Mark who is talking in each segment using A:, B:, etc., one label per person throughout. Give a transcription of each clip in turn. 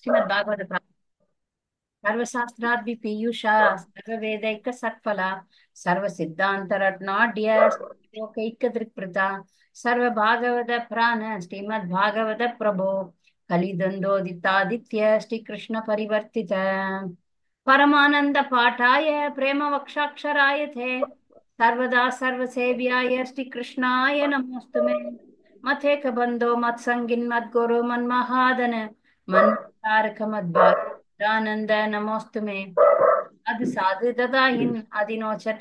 A: श्रीमद् भागवत सर्वशास्त्रादि पीयूषा सर्ववेदैक सत्फला सर्वसिद्धान्तरत्नाढ्य लोकैक दृक्पृता सर्वभागवत प्राण श्रीमद्भागवत प्रभो कलिदन्दोदितादित्य श्रीकृष्ण परिवर्तित परमानंद पाठाय प्रेम वक्षाक्षराय थे सर्वदा सर्वसेव्याय श्रीकृष्णाय नमोस्तुमे मथेक बंधो मत संगिन मत गुरु मन महादन मन तारक मत भानंद नमोस्तुमे அது சாது ததாயின் அதினோச்ச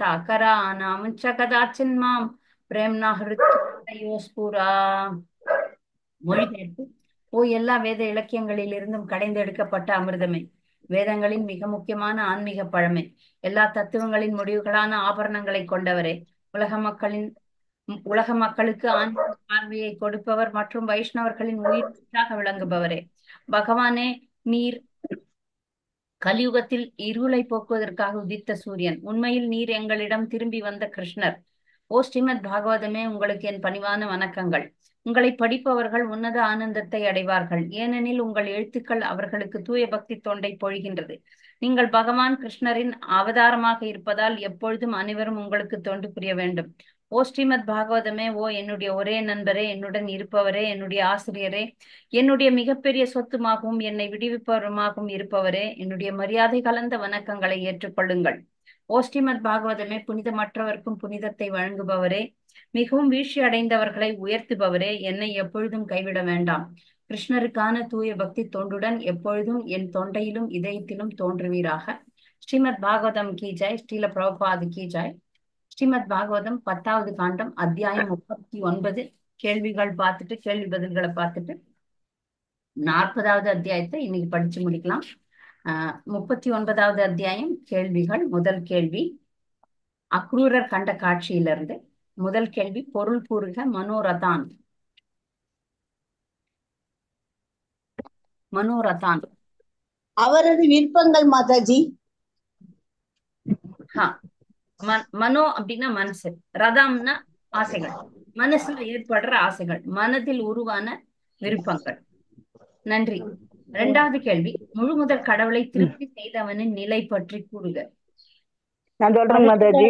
A: நாமுஞ்ச கதாச்சின் மாம் பிரேம்னா ஹிருத்யோஸ்புரா. மொழிபெயர்ப்பு. ஓ எல்லா வேத இலக்கியங்களிலிருந்தும் கடைந்தெடுக்கப்பட்ட அமிர்தமே, வேதங்களின் மிக முக்கியமான ஆன்மீக பழமே, எல்லா தத்துவங்களின் முடிவுகளான ஆபரணங்களை கொண்டவரே, உலக மக்களுக்கு ஆன்மீக பார்வையை கொடுப்பவர் மற்றும் வைஷ்ணவர்களின் உயிராக விளங்குபவரே, பகவானே நீர் கலியுகத்தில் இருளை போக்குவதற்காக உதித்த சூரியன். உண்மையில் நீர் எங்களிடம் திரும்பி வந்த கிருஷ்ணர். ஓ ஸ்ரீமத் பாகவதமே, உங்களுக்கு என் பணிவான வணக்கங்கள். உங்களை படிப்பவர்கள் உன்னத ஆனந்தத்தை அடைவார்கள், ஏனெனில் உங்கள் எழுத்துக்கள் அவர்களுக்கு தூய பக்தி தொண்டை பொழிகின்றது. நீங்கள் பகவான் கிருஷ்ணரின் அவதாரமாக இருப்பதால் எப்பொழுதும் அனைவரும் உங்களுக்கு தொண்டு புரிய வேண்டும். ஓ ஸ்ரீமத் பாகவதமே, ஓ என்னுடைய ஒரே நண்பரே, என்னுடன் இருப்பவரே, என்னுடைய ஆசிரியரே, என்னுடைய மிகப்பெரிய சொத்துமாகவும் என்னை விடுவிப்பவருமாகவும் இருப்பவரே, என்னுடைய மரியாதை கலந்த வணக்கங்களை ஏற்றுக்கொள்ளுங்கள். ஓ ஸ்ரீமத் பாகவதமே, புனிதமற்றவர்க்கும் புனிதத்தை வழங்குபவரே, மிகவும் வீழ்ச்சி அடைந்தவர்களை உயர்த்துபவரே, என்னை எப்பொழுதும் கைவிட வேண்டாம். கிருஷ்ணருக்கான தூய பக்தி தொண்டுடன் எப்பொழுதும் என் தொண்டையிலும் இதயத்திலும் தோன்றுவீராக. ஸ்ரீமத் பாகவதம் கி ஜெய். ஸ்ரீல பிரபுபாது கி ஜெய். ஸ்ரீமத் பாகவதம் 10வது காண்டம் அத்தியாயம் 39. கேள்விகள் பார்த்துட்டு கேள்வி பதில்களை பார்த்துட்டு 40வது அத்தியாயத்தை இன்னைக்கு படிச்சு முடிக்கலாம். 39வது அத்தியாயம் கேள்விகள். முதல் கேள்வி அக்ரூரர் கண்ட காட்சியிலிருந்து. முதல் கேள்வி, பொருள் கூறுக. மனோரதான்.
B: அவரது விருப்பங்கள் மாதாஜி.
A: மனோ அப்படின்னா மனசு, ரதம்னா ஆசைகள், மனசுல ஏற்படுற ஆசைகள், மனதில் உருவான விருப்பங்கள். நன்றி. 2வது கேள்வி, முழுமுதற் கடவுளை திருப்தி செய்தவனின் நிலை பற்றி கூறுக.
C: நான் சொல்றேன் மாதாஜி.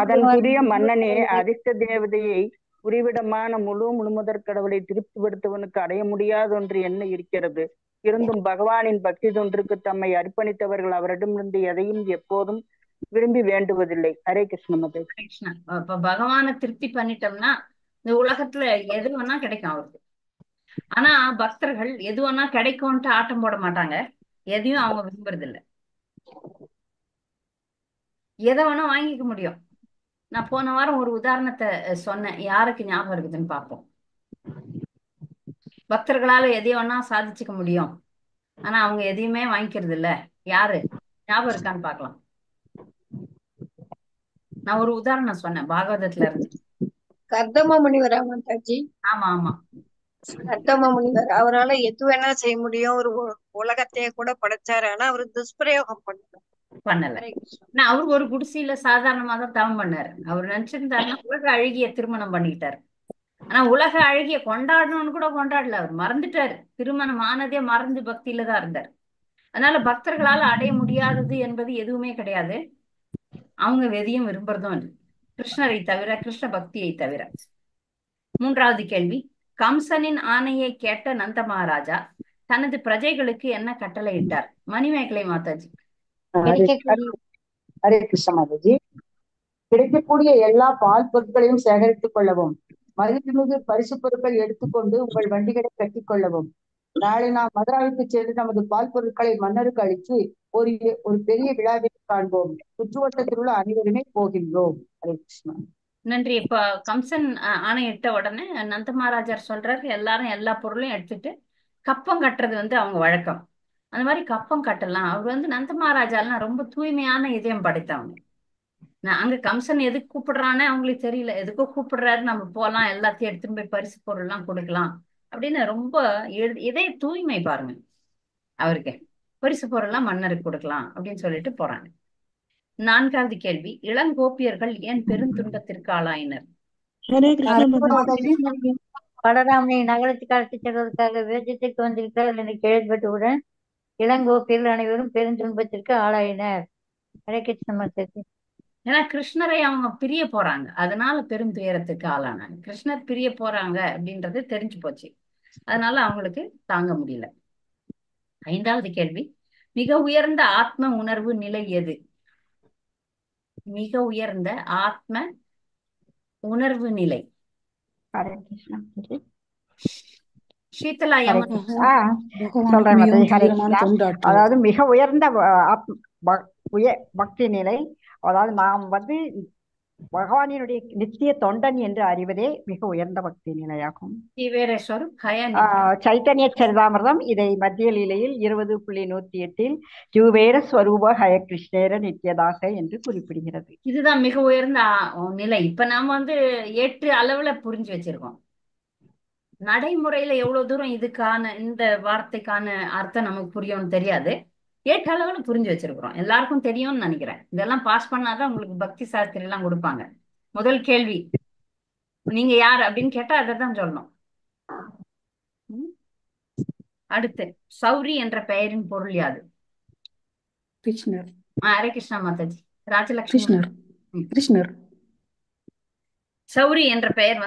C: அதற்குரிய மன்னனே, அதிர்ஷ்ட தேவதையை உரிவிடமான முழுமுதற் கடவுளை திருப்திப்படுத்துவனுக்கு அடைய முடியாத ஒன்று என்ன இருக்கிறது? இருந்தும் பகவானின் பக்தி தொன்றுக்கு தம்மை அர்ப்பணித்தவர்கள் அவரிடமிருந்து எதையும் எப்போதும் விரும்பி வேண்டுவதில்லை. ஹரே கிருஷ்ண மாதாஜி.
A: கிருஷ்ணா, இப்ப பகவானை திருப்தி பண்ணிட்டோம்னா இந்த உலகத்துல எது வேணா கிடைக்கும் அவருக்கு. ஆனா பக்தர்கள் எது வேணா கிடைக்கும்ட்டு ஆட்டம் போட மாட்டாங்க, எதையும் அவங்க விரும்புறது இல்லை. எதை வேணா வாங்கிக்க முடியும். நான் போன வாரம் ஒரு உதாரணத்தை சொன்னேன், யாருக்கு ஞாபகம் இருக்குதுன்னு பார்ப்போம். பக்தர்களால எதையும் வேணா சாதிச்சுக்க முடியும், ஆனா அவங்க எதையுமே வாங்கிக்கிறது இல்ல. யாரு ஞாபகம் இருக்கான்னு பார்க்கலாம். நான் ஒரு உதாரணம் சொன்னேன் பாகவதத்துல இருந்து.
B: கர்தம முனிவரா மாதாஜி?
A: ஆமா ஆமா,
B: கர்தம முனிவர். அவரால எது வேணா செய்ய முடியும், ஒரு உலகத்தையே கூட படைச்சாரு, ஆனா அவரு துஷ்பிரயோகம்
A: பண்ணல. நான் அவரு ஒரு குடிசையில சாதாரணமா தான் தவம் பண்ணாரு. அவர் நினைச்சிருந்தாருன்னா உலக அழகிய திருமணம் பண்ணிக்கிட்டாரு. ஆனா உலக அழகிய கொண்டாடணும்னு கூட கொண்டாடல, அவர் மறந்துட்டாரு. திருமணம் ஆனதே மறந்து பக்தியில தான் இருந்தார். அதனால பக்தர்களால அடைய முடியாதது என்பது எதுவுமே கிடையாது. அவங்க எதையும் விரும்புறதும் இல்லை, கிருஷ்ணரை தவிர, கிருஷ்ண பக்தியை தவிர. 3வது கேள்வி, கம்சனின் ஆணையை கேட்ட நந்த மகாராஜா தனது பிரஜைகளுக்கு என்ன கட்டளையிட்டார்? மணிமேகலை மாதாஜி.
C: ஹரே கிருஷ்ண மாதாஜி. கிடைக்கக்கூடிய எல்லா பால் பொருட்களையும் சேகரித்துக் கொள்ளவும், மதிப்புமிகு பரிசு பொருட்கள் எடுத்துக்கொண்டு உங்கள் வண்டிகளை கட்டிக் கொள்ளவும். நாளை நாம் மதுராவுக்கு சென்று நமது பால் பொருட்களை மன்னருக்கு அளித்து ஒரு பெரிய விழாவை காண்போம். சுற்றுவட்டத்தில் உள்ள அனைவருமே போகின்றோம். ஹரே கிருஷ்ணா.
A: நன்றி. இப்ப கம்சன் ஆணையிட்ட உடனே நந்த மகாராஜர் சொல்றாரு, எல்லாரும் எல்லா பொருளையும் எடுத்துட்டு கப்பம் கட்டுறது அவங்க வழக்கம். அந்த மாதிரி கப்பம் கட்டலாம். அவர் நந்த மகாராஜாலாம் ரொம்ப தூய்மையான இதயம் படைத்தவங்க. அங்க கம்சன் எதுக்கு கூப்பிடுறானே அவங்களுக்கு தெரியல, எதுக்கோ கூப்பிடுறாரு, நம்ம போலாம், எல்லாத்தையும் எடுத்துட்டு போய் பரிசு பொருள் எல்லாம் கொடுக்கலாம் அப்படின்னு ரொம்ப இதய தூய்மை பாருங்க. அவருக்கு பரிசு பொருள் எல்லாம் மன்னருக்கு கொடுக்கலாம் அப்படின்னு சொல்லிட்டு போறாங்க. 4வது கேள்வி, இளங்கோப்பியர்கள் ஏன் பெருந்துன்பத்திற்கு ஆளாயினர்?
D: பலராமனை நகரத்துக்கு அழைத்து செல்வதற்காக வேதத்திற்கு வந்திருக்கிறார் என்று கேள்விப்பட்டவுடன் இளங்கோப்பியர்கள் அனைவரும் பெருந்துன்பத்திற்கு ஆளாயினர். ஹரே கிருஷ்ண மாதாஜி.
A: ஏன்னா கிருஷ்ணரை அவங்க பிரிய போறாங்க, அதனால பெரும் துயரத்துக்கு ஆளானாங்க. கிருஷ்ணர் பிரிய போறாங்க அப்படின்றது தெரிஞ்சு போச்சு, அதனால அவங்களுக்கு தாங்க முடியல. 5வது கேள்வி, மிக உயர்ந்த ஆத்ம உணர்வு நிலை எது? மிக உயர்ந்த ஆத்ம உணர்வு நிலை.
D: ஹரே கிருஷ்ணா மாதாஜி.
A: ஷீதலா
D: ஹரே
A: யமுனா.
D: கிருஷ்ணா.
E: பகவானுக்கு
D: சொல்றேன்
E: மிகவும்
D: மாதாஜி. ஹரே
E: தீவிரமான
D: கிருஷ்ணா.
E: தொண்டாற்றுவது.
D: அதாவது மிக உயர்ந்த பக்தி நிலை, அதாவது நாம் பகவானினுடைய நித்திய தொண்டன் என்று அறிவதே மிக உயர்ந்த பக்தி நிலையாகும்.
A: ஜீவேரேஸ்வரம்
D: சைத்தன்ய சரிதாமிர்தம் இதை மத்திய லீலையில் 20.108 ஜீவேர ஸ்வரூப ஹய கிருஷ்ணேர நித்யதாக என்று குறிப்பிடுகிறது.
A: இதுதான் மிக உயர்ந்த நிலை. இப்ப நாம ஏற்று அளவுல புரிஞ்சு வச்சிருக்கோம். நடைமுறையில எவ்வளவு தூரம் இதுக்கான இந்த வார்த்தைக்கான அர்த்தம் நமக்கு புரியும்னு தெரியாது. ஏற்ற அளவுல புரிஞ்சு வச்சிருக்கிறோம், எல்லாருக்கும் தெரியும்னு நினைக்கிறேன். இதெல்லாம் பாஸ் பண்ணாதான் உங்களுக்கு பக்தி சாஸ்திரி எல்லாம் கொடுப்பாங்க. முதல் கேள்வி, நீங்க யார் அப்படின்னு கேட்டா அதை தான் சொல்லணும். அடுத்து, சௌரி என்ற பெயரின் பொருள் யாது?
E: கிருஷ்ணர்.
A: ஹரே கிருஷ்ணா மாதாஜி. ராஜலட்சுமி.
E: கிருஷ்ணர். கிருஷ்ணர்.
A: சௌரி என்ற பெயர்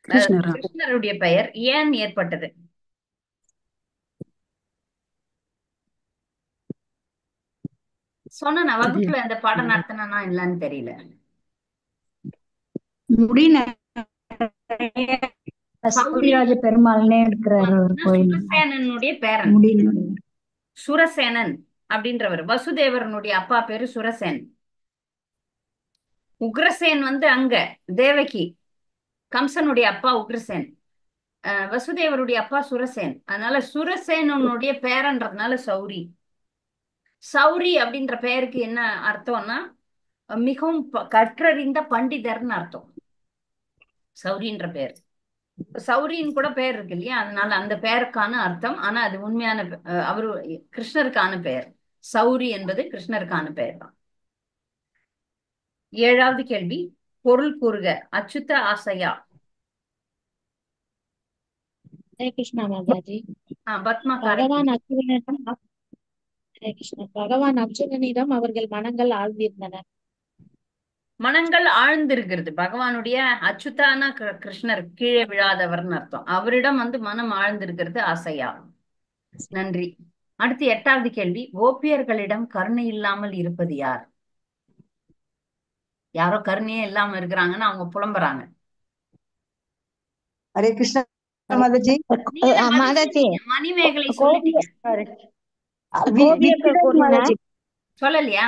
E: கிருஷ்ணரா?
A: கிருஷ்ணருடைய பெயர். ஏன் ஏற்பட்டது? சொன்ன வகுப்புல இந்த பாடம் நடத்தினா இல்லன்னு தெரியல.
D: சௌரிராஜ பெருமாள்னே இருக்கிறாரு ஒரு கோயில்.
A: சுரசேனனுடைய பேரன். சுரசேனன் அப்படின்றவர். வசுதேவரனுடைய அப்பா பேரு சுரசேன். உக்ரசேன் அங்க தேவகி, கம்சனுடைய அப்பா உக்ரசேன். வசுதேவருடைய அப்பா சுரசேன். அதனால சுரசேனனுடைய பேரன்றதுனால சௌரி. சௌரி அப்படின்ற பெயருக்கு என்ன அர்த்தம்னா மிகவும் கற்றறிந்த பண்டிதர்னு அர்த்தம். சௌரின்ற பெயர், சௌரின்னு கூட பெயர் இருக்கு இல்லையா, அதனால அந்த பெயருக்கான அர்த்தம். ஆனா அது உண்மையான அவரு கிருஷ்ணருக்கான பெயர். சௌரி என்பது கிருஷ்ணருக்கான பெயர் தான். 7வது கேள்வி, பொருள் கூறுக. அச்சுத்த ஆசையா.
F: ஹரே கிருஷ்ணா மாதாஜி.
A: பத்மா
F: பகவான் அர்ஜுனனிடம் ஹரே கிருஷ்ணா. பகவான் அர்ஜுனனிடம் அவர்கள் மனங்கள் ஆழ்ந்திருந்தன.
A: மனங்கள் ஆழ்ந்திருக்கிறது. பகவானுடைய அச்சுத்தான கிருஷ்ணர் கீழே விழாதவர்னு அர்த்தம். அவரிடம் மனம் ஆழ்ந்திருக்கிறது ஆசையா. நன்றி. அடுத்து 8வது கேள்வி, கோபியர்களிடம் கருணை இல்லாமல் இருப்பது யார்? யாரோ கருணையே இல்லாம இருக்கிறாங்கன்னு அவங்க புலம்புறாங்க.
C: ஹரே கிருஷ்ணா மாதாஜி.
F: மாதாஜி,
A: மணிமேகலை சொல்லிட்டீங்க, சொல்லலையா?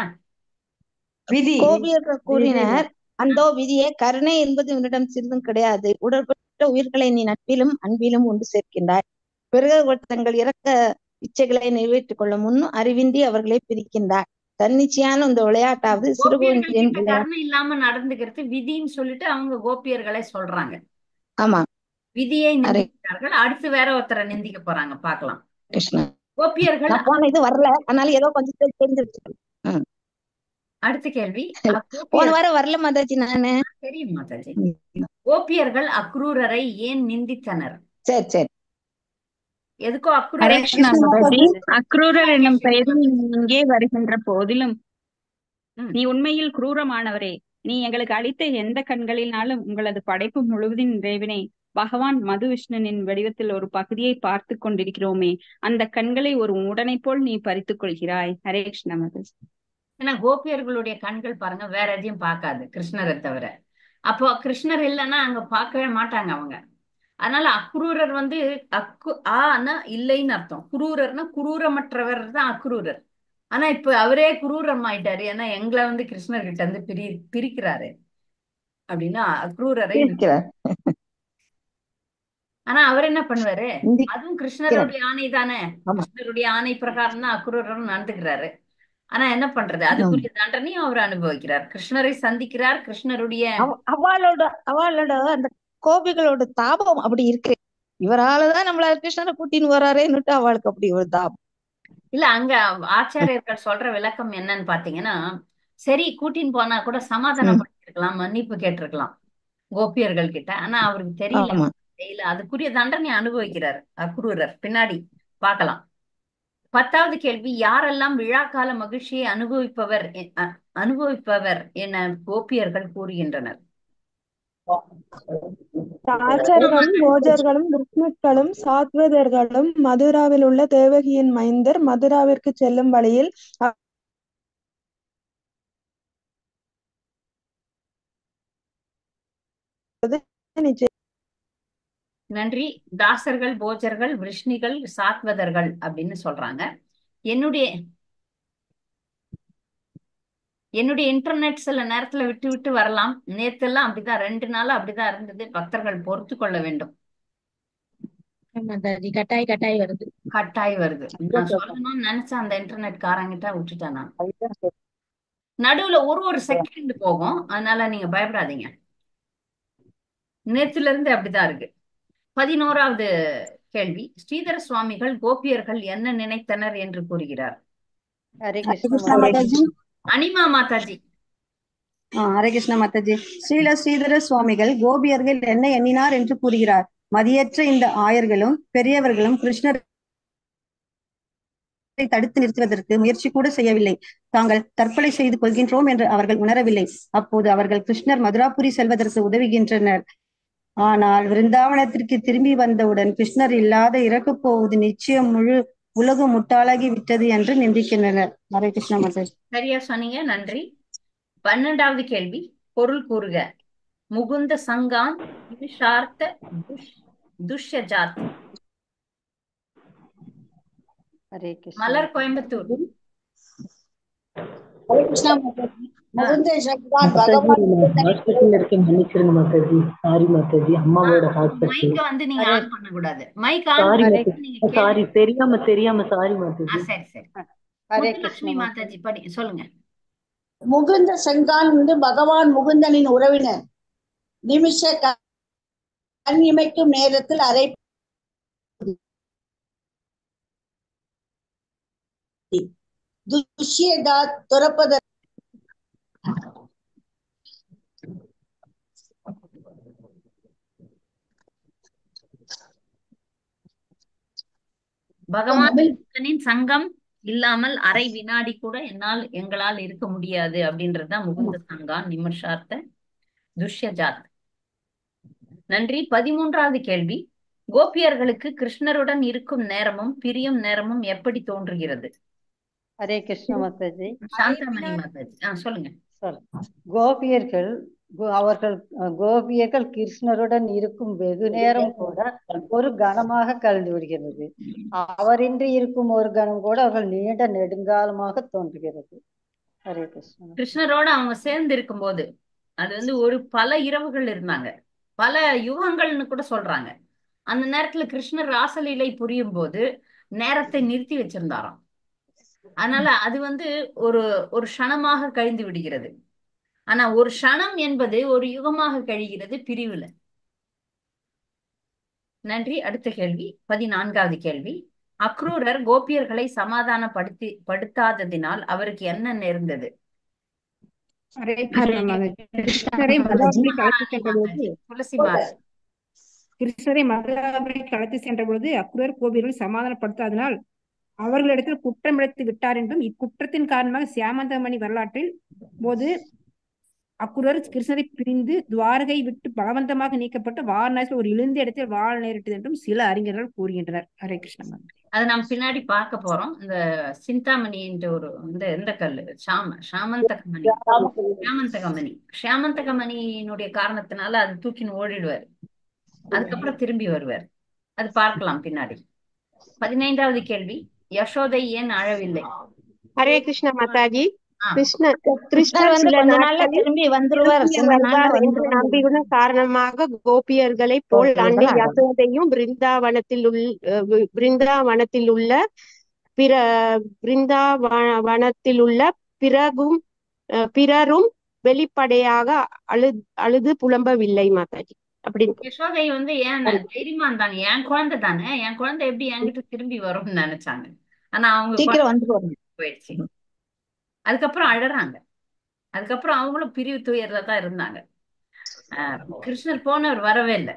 F: கோபியர்கள் கூறினர், அந்தோ விதியே, கருணை என்பது உன்னிடம் சிறிதும் கிடையாது. உடற்பட்ட உயிர்களை நீ நட்பிலும் அன்பிலும் ஒன்று சேர்க்கின்றாய். பிறகு தங்கள் இறக்க இச்சைகளை நிறைவேற்றிக் கொள்ள முன்னும் அறிவின்றி அவர்களை பிரிக்கின்றாய். தன்னிச்சையான இந்த விளையாட்டாவது சிறுகுழந்தையின்
A: கருணை இல்லாம நடந்துக்கிறது விதின்னு சொல்லிட்டு அவங்க கோபியர்களை சொல்றாங்க.
F: ஆமா,
A: விதியை நிந்திக்கிறார்கள். அடுத்து வேற ஒருத்தரை நிந்திக்க போறாங்க, பாக்கலாம்.
F: கிருஷ்ணா.
A: கோபியர்கள்
F: போன இது வரல, அதனால ஏதோ கொஞ்சம் தெரிஞ்சு வச்சுக்கணும்.
A: அடுத்த கேள்வி,
F: போன வாரம் வரல மாதாஜி, நானு
A: தெரியும் மாதாஜி. கோபியர்கள் அக்ரூரரை ஏன் நிந்தித்தனர்?
F: சரி சரி.
A: எதுக்கோ
G: அக்ரூரர் என்னும் பெயரில் இங்கே வருகின்ற போதிலும் நீ உண்மையில் குரூரமானவரே. நீ எங்களுக்கு அளித்த எந்த கண்களினாலும் உங்களது படைப்பு முழுவதின் நிறைவினை பகவான் மது விஷ்ணனின் வடிவத்தில் ஒரு பகுதியை பார்த்து கொண்டிருக்கிறோமே, அந்த கண்களை ஒரு உடனை போல் நீ பறித்துக் கொள்கிறாய். ஹரே கிருஷ்ண மாதாஜி.
A: ஏன்னா கோபியர்களுடைய கண்கள் பாருங்க, வேற எதையும் பார்க்காது கிருஷ்ணரை தவிர. அப்போ கிருஷ்ணர் இல்லைன்னா அங்க பார்க்கவே மாட்டாங்க அவங்க. அதனால அக்ரூரர் ஆனா இல்லைன்னு அர்த்தம். குரூரர்னா குரூரமற்றவர் தான் அக்ரூரர். ஆனா இப்ப அவரே குரூரம் ஆயிட்டாரு, ஏன்னா எங்களை கிருஷ்ணர் கிட்ட பிரிக்கிறாரு அப்படின்னா அக்ரூரரை. ஆனா அவர் என்ன பண்ணுவாரு, அதுவும் கிருஷ்ணருடைய ஆணை தானே. கிருஷ்ணருடைய ஆணை பிரகாரம் தான் அக்ரூரரும் நடந்துக்கிறாரு. ஆனா என்ன பண்றது, அதுக்குரிய தண்டனையும் அவர் அனுபவிக்கிறார். கிருஷ்ணரை சந்திக்கிறார். கிருஷ்ணருடைய
F: அவளோட அந்த கோபிகளோட தாபம் அப்படி இருக்கு. இவராலதான் நம்மள கிருஷ்ணரை கூட்டின்னு வராருன்னுட்டு அவளுக்கு அப்படி ஒரு தாபம்.
A: இல்ல, அங்க ஆச்சாரியர்கள் சொல்ற விளக்கம் என்னன்னு பாத்தீங்கன்னா, சரி கூட்டின்னு போனா கூட சமாதானம் பண்ணிருக்கலாம், மன்னிப்பு கேட்டிருக்கலாம் கோபியர்கள் கிட்ட. ஆனா அவருக்கு தெரியல, அதுக்குரிய தண்டனை அனுபவிக்கிறார் அக்ரூரர். பின்னாடி பார்க்கலாம். 10வது கேள்வி, யாரெல்லாம் விழாக்கால மகிழ்ச்சியை அனுபவிப்பவர் என கோபியர்கள் கூறுகின்றனர்?
H: தாச்சர்களும் போஜர்களும் கிருஷ்ணர்களும் சாத்வதர்களும் மதுராவில் உள்ள தேவகியின் மைந்தர் மதுராவிற்கு செல்லும் வழியில் நிச்சயம்.
A: நன்றி. தாசர்கள், போஜர்கள், விஷ்ணிகள், சாத்வதர்கள் அப்படின்னு சொல்றாங்க. என்னுடைய இன்டர்நெட் சில நேரத்துல விட்டு விட்டு வரலாம். நேத்தெல்லாம் அப்படிதான், 2 நாளா அப்படிதான் இருந்தது. பக்தர்கள் பொறுத்து கொள்ள வேண்டும்.
F: மாதாஜி கட்டாய் வருது.
A: கட்டாய் வருது. நான் சொல்லணும்னு நினைச்ச அந்த இன்டர்நெட் காரங்கிட்ட விட்டுட்டேன் நான். நடுவுல ஒரு செகண்ட் போகும். அதனால நீங்க பயப்படாதீங்க. நேத்துல இருந்து அப்படிதான் இருக்கு. 11வது கேள்வி, ஸ்ரீதர சுவாமிகள் கோபியர்கள் என்ன நினைத்தனர் என்று கூறுகிறார்?
D: ஹரே
E: கிருஷ்ண
D: கிருஷ்ண
E: மாதாஜி.
A: அனிமா மாதாஜி.
E: ஹரே கிருஷ்ண மாதாஜி. ஸ்ரீதர சுவாமிகள் கோபியர்கள் என்ன எண்ணினார் என்று கூறுகிறார். மதியற்ற இந்த ஆயர்களும் பெரியவர்களும் கிருஷ்ணரை தடுத்து நிறுத்துவதற்கு முயற்சி கூட செய்யவில்லை. தாங்கள் தற்கொலை செய்து கொள்கின்றோம் என்று அவர்கள் உணரவில்லை. அப்போது அவர்கள் கிருஷ்ணர் மதுராபுரி செல்வதற்கு உதவுகின்றனர். ஆனால் விருந்தாவனத்திற்கு திரும்பி வந்தவுடன் கிருஷ்ணர் இல்லாத இறக்கப் போவது நிச்சயம், முழு உலகம் முட்டாளாகி விட்டது என்று நிந்திக்கின்றனர். ஹரே கிருஷ்ண மாதாஜி.
A: சரியா சொன்னீங்க, நன்றி. 12வது கேள்வி, பொருள் கூறுக. முகுந்த சங்கான் விசார்த்த துஷ்யஜாத்.
D: ஹரே கிருஷ்ண
A: மலர், கோயம்புத்தூர்.
C: ஹரே கிருஷ்ணா மாதாஜி. முகுந்த சங்கான்
I: ஹாஸ்பிட்டல் இருக்க மன்னிச்சிருங்க மாதாஜி. சாரி மாதாஜி, அம்மாவோட ஹாஸ்பிட்டல்.
A: மைக்க வந்து நீங்க ஆன் பண்ண கூடாது. மைக்
I: சாரி
A: ஆன்
I: மாதாஜி,
A: நீங்க
I: சாரி, தெரியாம சாரி மாதாஜி.
A: சரி.
D: ஹரே
A: முத்துலட்சுமி
D: கிருஷ்ண
A: மாதாஜி படி சொல்லுங்க.
C: முகுந்த சங்கான் வந்து பகவான் முகுந்தனின் உறவினர். நிமிஷ கண் இமைக்கும் நேரத்தில் அரை துஷ்யதா துறப்பதற்கு
A: பகவானின் சங்கம் இல்லாமல் அரை வினாடி கூட எங்களால் இருக்க முடியாது அப்படின்றதுதான் முகுந்த சங்கான் நிமிஷார்த்த துஷ்யஜாத். நன்றி. 13வது கேள்வி, கோபியர்களுக்கு கிருஷ்ணருடன் இருக்கும் நேரமும் பிரியும் நேரமும் எப்படி தோன்றுகிறது?
D: ஹரே கிருஷ்ண மாதாஜி.
A: சாந்தாமணி மாதாஜி சொல்லுங்க.
D: கோபியர்கள் கிருஷ்ணருடன் இருக்கும் வெகு நேரம் கூட ஒரு கணமாக கலந்து விடுகிறது. அவரின்றி இருக்கும் ஒரு கணம் கூட அவர்கள் நீண்ட நெடுங்காலமாக தோன்றுகிறது. ஹரே கிருஷ்ண.
A: கிருஷ்ணரோட அவங்க சேர்ந்து இருக்கும் போது அது வந்து பல இரவுகள் இருந்தாங்க, பல யுகங்கள்னு கூட சொல்றாங்க. அந்த நேரத்துல கிருஷ்ணர் ராசலீலை புரியும் போது நேரத்தை நிறுத்தி வச்சிருந்தாராம். அதனால அது வந்து ஒரு க்ஷணமாக கழிந்து விடுகிறது. ஆனா ஒரு க்ஷணம் என்பது ஒரு யுகமாக கழிகிறது பிரிவுல. நன்றி. அடுத்த கேள்வி, 14வது கேள்வி, அக்ரூரர் கோபியர்களை படுத்தாததினால் அவருக்கு என்ன நேர்ந்தது?
J: கிருஷ்ணரை மதுராபுரி அழைத்து சென்ற பொழுது அக்ரூரர் கோபியர்களை சமாதானப்படுத்தாதனால் அவர்களிடத்தில் குற்றமிழைத்து விட்டார் என்றும், இக்குற்றத்தின் காரணமாக சியாமந்தமணி வரலாற்றில் போது அக்ரூரர் கிருஷ்ணரை பிரிந்து துவாரகை விட்டு பலவந்தமாக நீக்கப்பட்டு வாரணாசியில் ஒரு இழிந்த இடத்தில் வாழ நேரிட்டது என்றும் சில அறிஞர்கள் கூறுகின்றனர். ஹரே கிருஷ்ணன்.
A: அதை நாம் பின்னாடி பார்க்க போறோம். இந்த சிந்தாமணி என்ற இந்த கல்லு ஷியாமந்தகமணியினுடைய காரணத்தினால அது தூக்கின்னு ஓடிடுவார். அதுக்கப்புறம் திரும்பி வருவார். அது பார்க்கலாம் பின்னாடி. 15வது கேள்வி, யசோதை ஏன் அழவில்லை?
K: ஹரே கிருஷ்ண மாதாஜி.
F: கிருஷ்ணர் வந்து கொஞ்ச நாள்ல திரும்பி வந்துருவார்
K: என்று நம்பியுள்ள காரணமாக கோபியர்களை போல் அன்னை யசோதையும் பிருந்தாவனத்தில் உள்ள பிறரும் வெளிப்படையாக அழுது புலம்பவில்லை மாதாஜி. அப்படின்னு
A: யசோதை வந்து ஏன் தைரியமா இருந்தாங்க? என் குழந்தை தானே, என் குழந்தை எப்படி என்கிட்ட திரும்பி வரும்னு நினைச்சாங்க. ஆனா அவங்க போயிடுச்சு. அதுக்கப்புறம் அழறாங்க. அதுக்கப்புறம் அவங்களும் பிரிவு துயர்ல தான் இருந்தாங்க. கிருஷ்ணர் போனவர் வரவே இல்லை.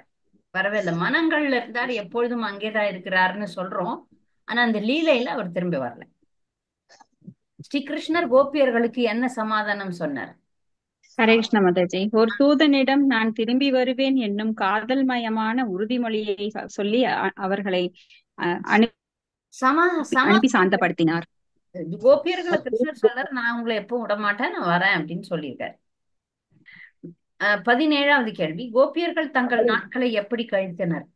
A: மனங்கள்ல இருந்தார், எப்பொழுதும் அங்கேதான் இருக்கிறாருன்னு சொல்றோம். ஆனா அந்த லீலையில அவர் திரும்பி வரல. ஸ்ரீ கிருஷ்ணர் கோபியர்களுக்கு என்ன சமாதானம் சொன்னார்?
G: ஹரே கிருஷ்ண மாதாஜி. ஒரு தூதனிடம் நான் திரும்பி வருவேன் என்னும் காதல்மயமான உறுதிமொழியை சொல்லி அவர்களை அனுப்பி சாந்தப்படுத்தினார்.
A: கோபியர்களை கிருஷ்ணர் சொல்றார், நான் உங்களை எப்பவும் விட மாட்டேன், நான் வரேன் அப்படின்னு சொல்லியிருக்காரு. 17வது கேள்வி, கோபியர்கள் தங்கள் நாட்களை எப்படி கழித்தனர்?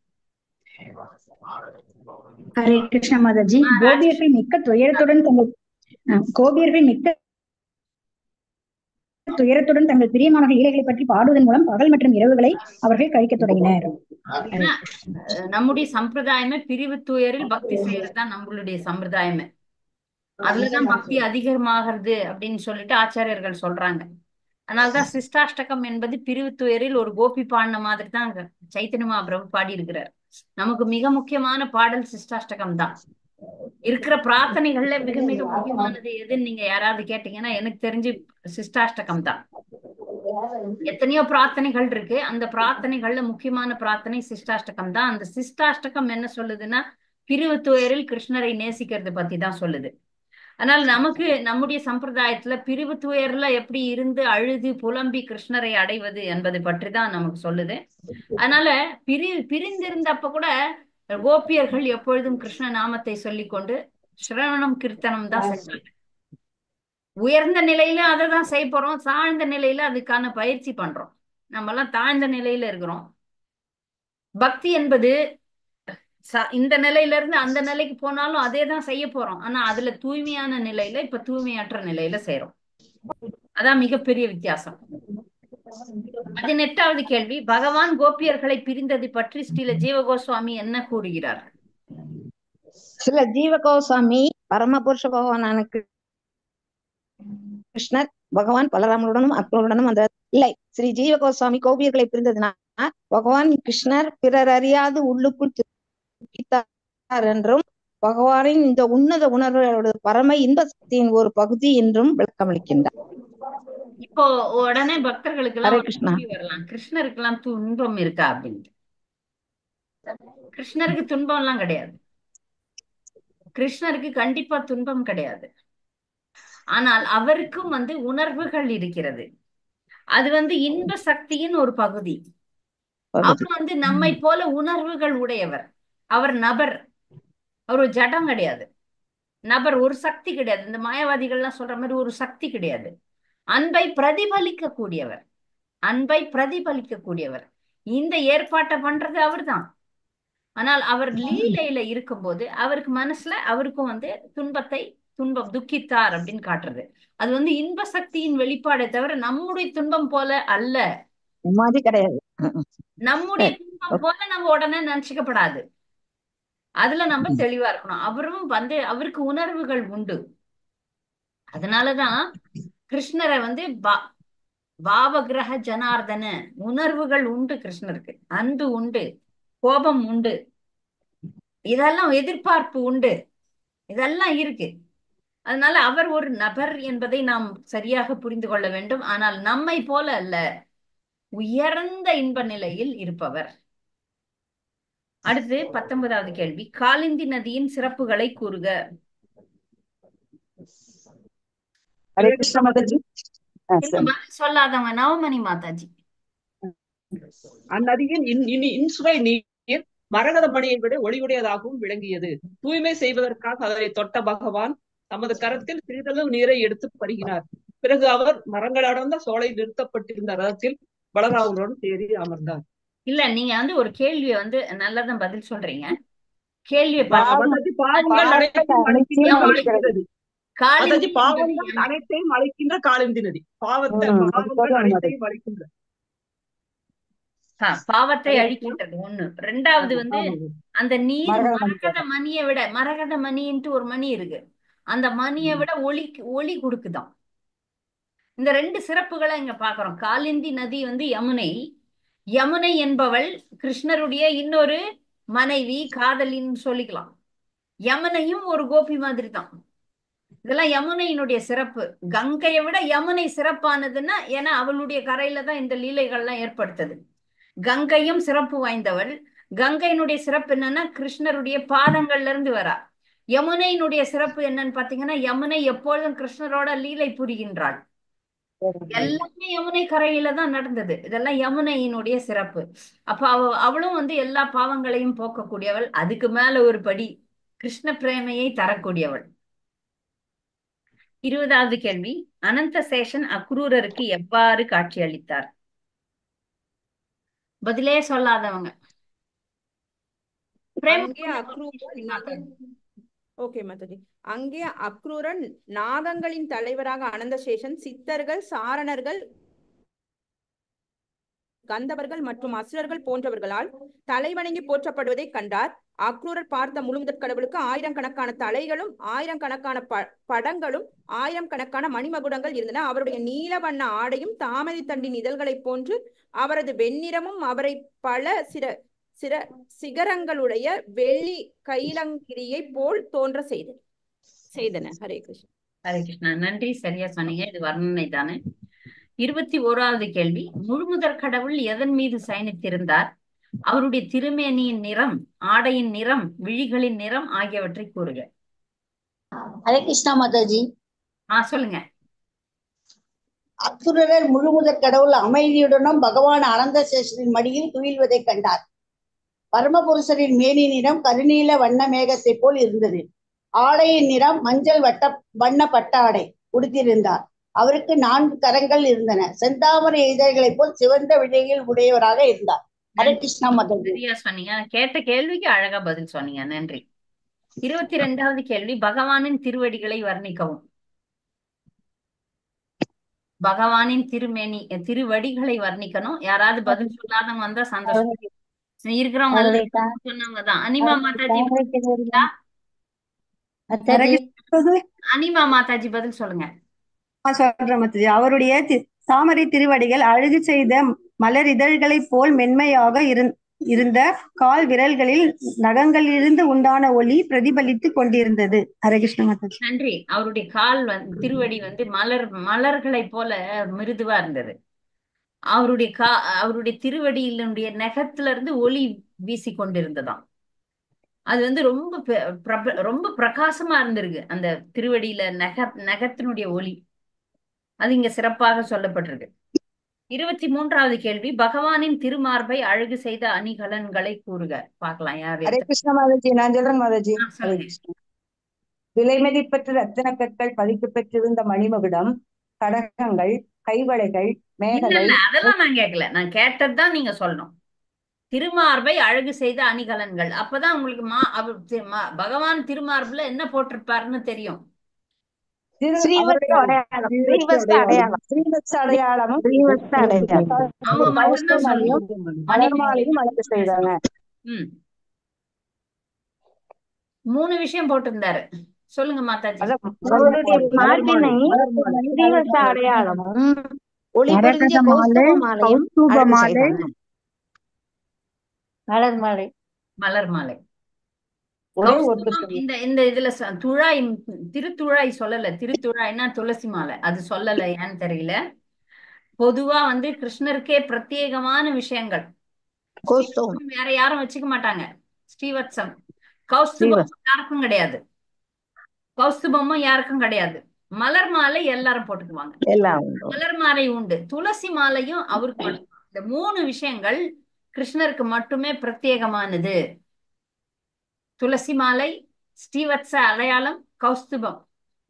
L: ஹரே கிருஷ்ண மாதாஜி. கோபியர்கள் மிக்க துயரத்துடன் தங்கள் பிரியமான லீலைகளை பற்றி பாடுவதன் மூலம் பகல் மற்றும் இரவுகளை அவர்கள் கழிக்க தொடங்கினர்.
A: நம்முடைய சம்பிரதாயமே பிரிவு துயரில் பக்தி செய்யறதுதான் நம்மளுடைய சம்பிரதாயமே. அதுலதான் பக்தி அதிகமாகிறது அப்படின்னு சொல்லிட்டு ஆச்சாரியர்கள் சொல்றாங்க. அதனால்தான் சிஷ்டாஷ்டகம் என்பது பிரிவு துயரில் ஒரு கோபி பாடின மாதிரி தான் சைத்தன்ய மகாபிரபு பாடி இருக்கிறார். நமக்கு மிக முக்கியமான பாடல் சிஷ்டாஷ்டகம் தான். இருக்கிற பிரார்த்தனைகள்ல மிக மிக முக்கியமானது எதுன்னு நீங்க யாராவது கேட்டீங்கன்னா எனக்கு தெரிஞ்சு சிஷ்டாஷ்டகம் தான். எத்தனையோ பிரார்த்தனைகள் இருக்கு, அந்த பிரார்த்தனைகள்ல முக்கியமான பிரார்த்தனை சிஷ்டாஷ்டகம் தான். அந்த சிஷ்டாஷ்டகம் என்ன சொல்லுதுன்னா பிரிவு துயரில் கிருஷ்ணரை நேசிக்கிறது பத்தி தான் சொல்லுது. அதனால நமக்கு நம்முடைய சம்பிரதாயத்துல பிரிவு துயர்ல எப்படி இருந்து அழுது புலம்பி கிருஷ்ணரை அடைவது என்பதை பற்றி தான் நமக்கு சொல்லுது. அதனால பிரிந்திருந்தப்ப கூட கோபியர்கள் எப்பொழுதும் கிருஷ்ண நாமத்தை சொல்லிக்கொண்டு ஸ்ரவணம் கீர்த்தனம் தான் செய்வாங்க. உயர்ந்த நிலையில அதை தான் செய்ய போறோம், தாழ்ந்த நிலையில அதுக்கான பயிற்சி பண்றோம். நம்ம எல்லாம் தாழ்ந்த நிலையில இருக்கிறோம். பக்தி என்பது இந்த நிலையில இருந்து அந்த நிலைக்கு போனாலும் அதே தான் செய்ய போறோம். ஆனா அதுல தூய்மையான நிலையில இப்ப தூய்மையற்ற நிலையில செய்யறோம். அதான் மிகப்பெரிய வித்தியாசம். 18வது கேள்வி, பகவான் கோபியர்களை பிரிந்தது பற்றி ஸ்ரீல ஜீவகோஸ்வாமி என்ன கூறுகிறார்?
F: ஸ்ரீல ஜீவகோஸ்வாமி பரமபுருஷ பகவானான கிருஷ்ணர் பகவான் பலராமனுடனும் அக்ரூருடனும் அந்த இல்லை. ஸ்ரீ ஜீவகோஸ்வாமி கோபியர்களை பிரிந்ததுனால் பகவான் கிருஷ்ணர் பிறர் அறியாது உள்ளுக்குள் என்றும் பகவானின் இந்த உன்னத உணர்வுகளோட பரம இன்ப சக்தியின் ஒரு பகுதி என்றும் விளக்கமளிக்கின்றார்.
A: இப்போ உடனே பக்தர்களுக்கு எல்லாம் வரலாம், கிருஷ்ணருக்கு எல்லாம் துன்பம் இருக்கா அப்படின்ட்டு. கிருஷ்ணருக்கு துன்பம் எல்லாம் கிடையாது. கிருஷ்ணருக்கு கண்டிப்பா துன்பம் கிடையாது. ஆனால் அவருக்கும் உணர்வுகள் இருக்கிறது. அது இன்ப சக்தியின் ஒரு பகுதி. அவர் நம்மை போல உணர்வுகள் உடையவர். அவர் நபர், அவர் ஒரு ஜடம் கிடையாது. நபர், ஒரு சக்தி கிடையாது. இந்த மாயாவாதிகள் எல்லாம் சொல்ற மாதிரி ஒரு சக்தி கிடையாது. அன்பை பிரதிபலிக்க கூடியவர், அன்பை பிரதிபலிக்க கூடியவர். இந்த ஏற்பாட்டை பண்றது அவர் தான். ஆனால் அவர் லீலையில இருக்கும்போது அவருக்கு மனசுல அவருக்கும் துன்பம் துக்கித்தார் அப்படின்னு காட்டுறது. அது இன்ப சக்தியின் வெளிப்பாடை தவிர நம்முடைய துன்பம் போல அல்ல.
F: கிடையாது.
A: நம்முடைய துன்பம் போல நம்ம உடனே நினைச்சுக்கப்படாது. அதுல நம்ம தெளிவா இருக்கணும். அவரும் அவருக்கு உணர்வுகள் உண்டு. அதனாலதான் கிருஷ்ணரை பாவகிரக ஜனார்தன, உணர்வுகள் உண்டு கிருஷ்ணருக்கு. அன்பு உண்டு, கோபம் உண்டு, இதெல்லாம் எதிர்பார்ப்பு உண்டு, இதெல்லாம் இருக்கு. அதனால அவர் ஒரு நபர் என்பதை நாம் சரியாக புரிந்து கொள்ள வேண்டும். ஆனால் நம்மை போல அல்ல, உயர்ந்த இன்ப நிலையில் இருப்பவர். அடுத்து 19வது கேள்வி, காலிந்தி நதியின் சிறப்புகளை கூறுக. சொல்லாதவங்க நவமணி மாதாஜி.
M: அந்நதியின் இன்சுவை நீர் மரகத மணியை விட ஒளியுடையதாகவும் விளங்கியது. தூய்மை செய்வதற்காக அதனை தொட்ட பகவான் தமது கரத்தில் சிறிதளவு நீரை எடுத்து பருகினார். பிறகு அவர் மரங்கள் அடர்ந்த சோலை நிறுத்தப்பட்டிருந்த ரதத்தில் பலராமனுடன் தேறி அமர்ந்தார்.
A: இல்ல, நீங்க ஒரு கேள்வியை நல்லதான் பதில் சொல்றீங்க. கேள்வியை
M: பாவங்கள் அனைத்தையும் அழைக்கின்ற காலிந்தி நதி. பாவங்கள் அனைத்தையும் அழைக்கின்ற,
A: பாவத்தை அழிக்கின்றது ஒண்ணு. ரெண்டாவது அந்த நீர் மரகத மணியை விட, மரகத மணின்ட்டு ஒரு மணி இருக்கு, அந்த மணியை விட ஒளி கொடுக்குதாம். இந்த ரெண்டு சிறப்புகளை இங்க பாக்குறோம். காலிந்தி நதி யமுனை. யமுனை என்பவள் கிருஷ்ணருடைய இன்னொரு மனைவி, காதலின்னு சொல்லிக்கலாம். யமுனையும் ஒரு கோபி மாதிரி தான். இதெல்லாம் யமுனையினுடைய சிறப்பு. கங்கையை விட யமுனை சிறப்பானதுன்னா, ஏன்னா அவளுடைய கரையில தான் இந்த லீலைகள்லாம் ஏற்படுத்தது. கங்கையும் சிறப்பு வாய்ந்தவள். கங்கையினுடைய சிறப்பு என்னன்னா கிருஷ்ணருடைய பாதங்கள்ல இருந்து வரா. யமுனையினுடைய சிறப்பு என்னன்னு பாத்தீங்கன்னா, யமுனை எப்பொழுதும் கிருஷ்ணரோட லீலை புரிகின்றாள். எல்லாமே யமுனை கரையில தான் நடந்தது. இதெல்லாம் யமுனையினுடைய சிறப்பு. அப்ப அவளும் வந்து எல்லா பாவங்களையும் போக்கக்கூடியவள். அதுக்கு மேல ஒரு படி கிருஷ்ண பிரேமையை தரக்கூடியவள். 20வது கேள்வி, அனந்த சேஷன் அக்ரூரருக்கு எவ்வாறு காட்சியளித்தார்? பதிலே சொல்லாதவங்க.
N: அங்கே அக்ரூரன் ஓகே மாதாஜி. அங்கே அக்ரூரன் நாகங்களின் தலைவராக அனந்தசேஷன் சித்தர்கள், சாரணர்கள், கந்தவர்கள் மற்றும் அசுரர்கள் போன்றவர்களால் தலைவணங்கி போற்றப்படுவதை கண்டார். அக்ரூரர் பார்த்த முழுமுதற் கடவுளுக்கு ஆயிரக்கணக்கான தலைகளும் ஆயிரக்கணக்கான படங்களும் ஆயிரக்கணக்கான மணிமகுடங்கள் இருந்தன. அவருடைய நீல வண்ண ஆடையும் தாமரை தண்டின் இதழ்களைப் போன்று அவரது வெண்ணிறமும் அவரை பல சிகரங்களுடைய வெள்ளி கைலங்கிரியை போல் தோன்ற செய்தன. ஹரே கிருஷ்ணா.
A: ஹரே கிருஷ்ணா. நன்றி, சரியா சொன்னீங்க. இது வர்ணனை தானே. 21வது கேள்வி, முழுமுதற் கடவுள் எதன் மீது சயனித்திருந்தார்? அவருடைய திருமேனியின் நிறம், ஆடையின் நிறம், விழிகளின் நிறம் ஆகியவற்றை கூறுக.
O: ஹரே கிருஷ்ணா மாதாஜி.
A: சொல்லுங்க.
O: அக்ரூரர் முழுமுதற் கடவுள் அமைதியுடனும் பகவான் அனந்த சேஷரின் மடியில் துயில்வதை கண்டார். பரமபுருஷரின் மேனி நிறம் கருநீல வண்ண மேகத்தை போல் இருந்தது. ஆடையின் நிறம் மஞ்சள் வண்ண பட்டாடை உடுத்தியிருந்தார். அவருக்கு 4 கரங்கள் இருந்தன. செந்தாமரை இதழ்களைப் போல் சிவந்த விழிகள் உடையவராக இருந்தார். ஹரே கிருஷ்ணா மாதாஜி.
A: சரியா சொன்னீங்க. கேட்ட கேள்விக்கு அழகா பதில் சொன்னீங்க. நன்றி. 22வது கேள்வி, பகவானின் திருவடிகளை வர்ணிக்கவும். பகவானின் திருவடிகளை வர்ணிக்கணும். யாராவது பதில் சொல்லாதவங்க வந்தா சந்தோஷம். இருக்கிறவங்க சொன்னவங்க தான். அனிமா மாதாஜி, அனிமா மாதாஜி பதில் சொல்லுங்க.
E: சொல்றேன் மாதாஜி. அவருடைய தாமரை திருவடிகள் அழகு செய்த மலர் இதழ்களைப் போல் மென்மையாக இருந்த கால் விரல்களில் நகங்களிலிருந்து உண்டான ஒளி பிரதிபலித்து கொண்டிருந்தது. ஹரே கிருஷ்ண மாதாஜி.
A: நன்றி. அவருடைய திருவடி வந்து மலர்களை போல மிருதுவா இருந்தது. அவருடைய திருவடியினுடைய நகத்துல இருந்து ஒளி வீசி கொண்டிருந்ததாம். அது வந்து ரொம்ப பிரகாசமா இருந்திருக்கு. அந்த திருவடியில நகத்தினுடைய ஒளி அது இங்க சிறப்பாக சொல்லப்பட்டிருக்கு. 23வது கேள்வி, பகவானின் திருமார்பை அழகு செய்த அணிகலன்களை கூறுக. பார்க்கலாம் யாரு.
C: ஹரே கிருஷ்ண மாதாஜி. நான் சொல்றேன் மாதாஜி. விலை மதிப்பற்ற ரத்தின கற்கள் பதிப்பு பெற்றிருந்த மணிமகுடம், கடகங்கள், கைவளைகள், மேகலை.
A: அதெல்லாம் நான் கேட்கல. நான் கேட்டதுதான் நீங்க சொல்லணும். திருமார்பை அழகு செய்த அணிகலன்கள். அப்பதான் உங்களுக்கு பகவான் திருமார்புல என்ன போட்டிருப்பாருன்னு தெரியும். மூணு விஷயம் போட்டிருந்தாரு. சொல்லுங்க மாதாஜி. மலர் மாலை. இந்த இதுல துழாய், திருத்துழாய் சொல்லல. திருத்துழாய்னா துளசி மாலை, அது சொல்லல. ஏன்னு தெரியல. பொதுவா வந்து கிருஷ்ணருக்கே பிரத்யேகமான விஷயங்கள் வேற யாரும் வச்சுக்க மாட்டாங்க. ஸ்ரீவத்சம், கௌஸ்துபம் யாருக்கும் கிடையாது. கௌஸ்துபமும் யாருக்கும் கிடையாது. மலர் மாலை எல்லாரும் போட்டுக்குவாங்க. மலர் மாலை உண்டு. துளசி மாலையும் அவருக்கு. இந்த 3 விஷயங்கள் கிருஷ்ணருக்கு மட்டுமே பிரத்யேகமானது. துளசி மாலை, ஸ்ரீவத்ச அடையாளம், கௌஸ்துபம்.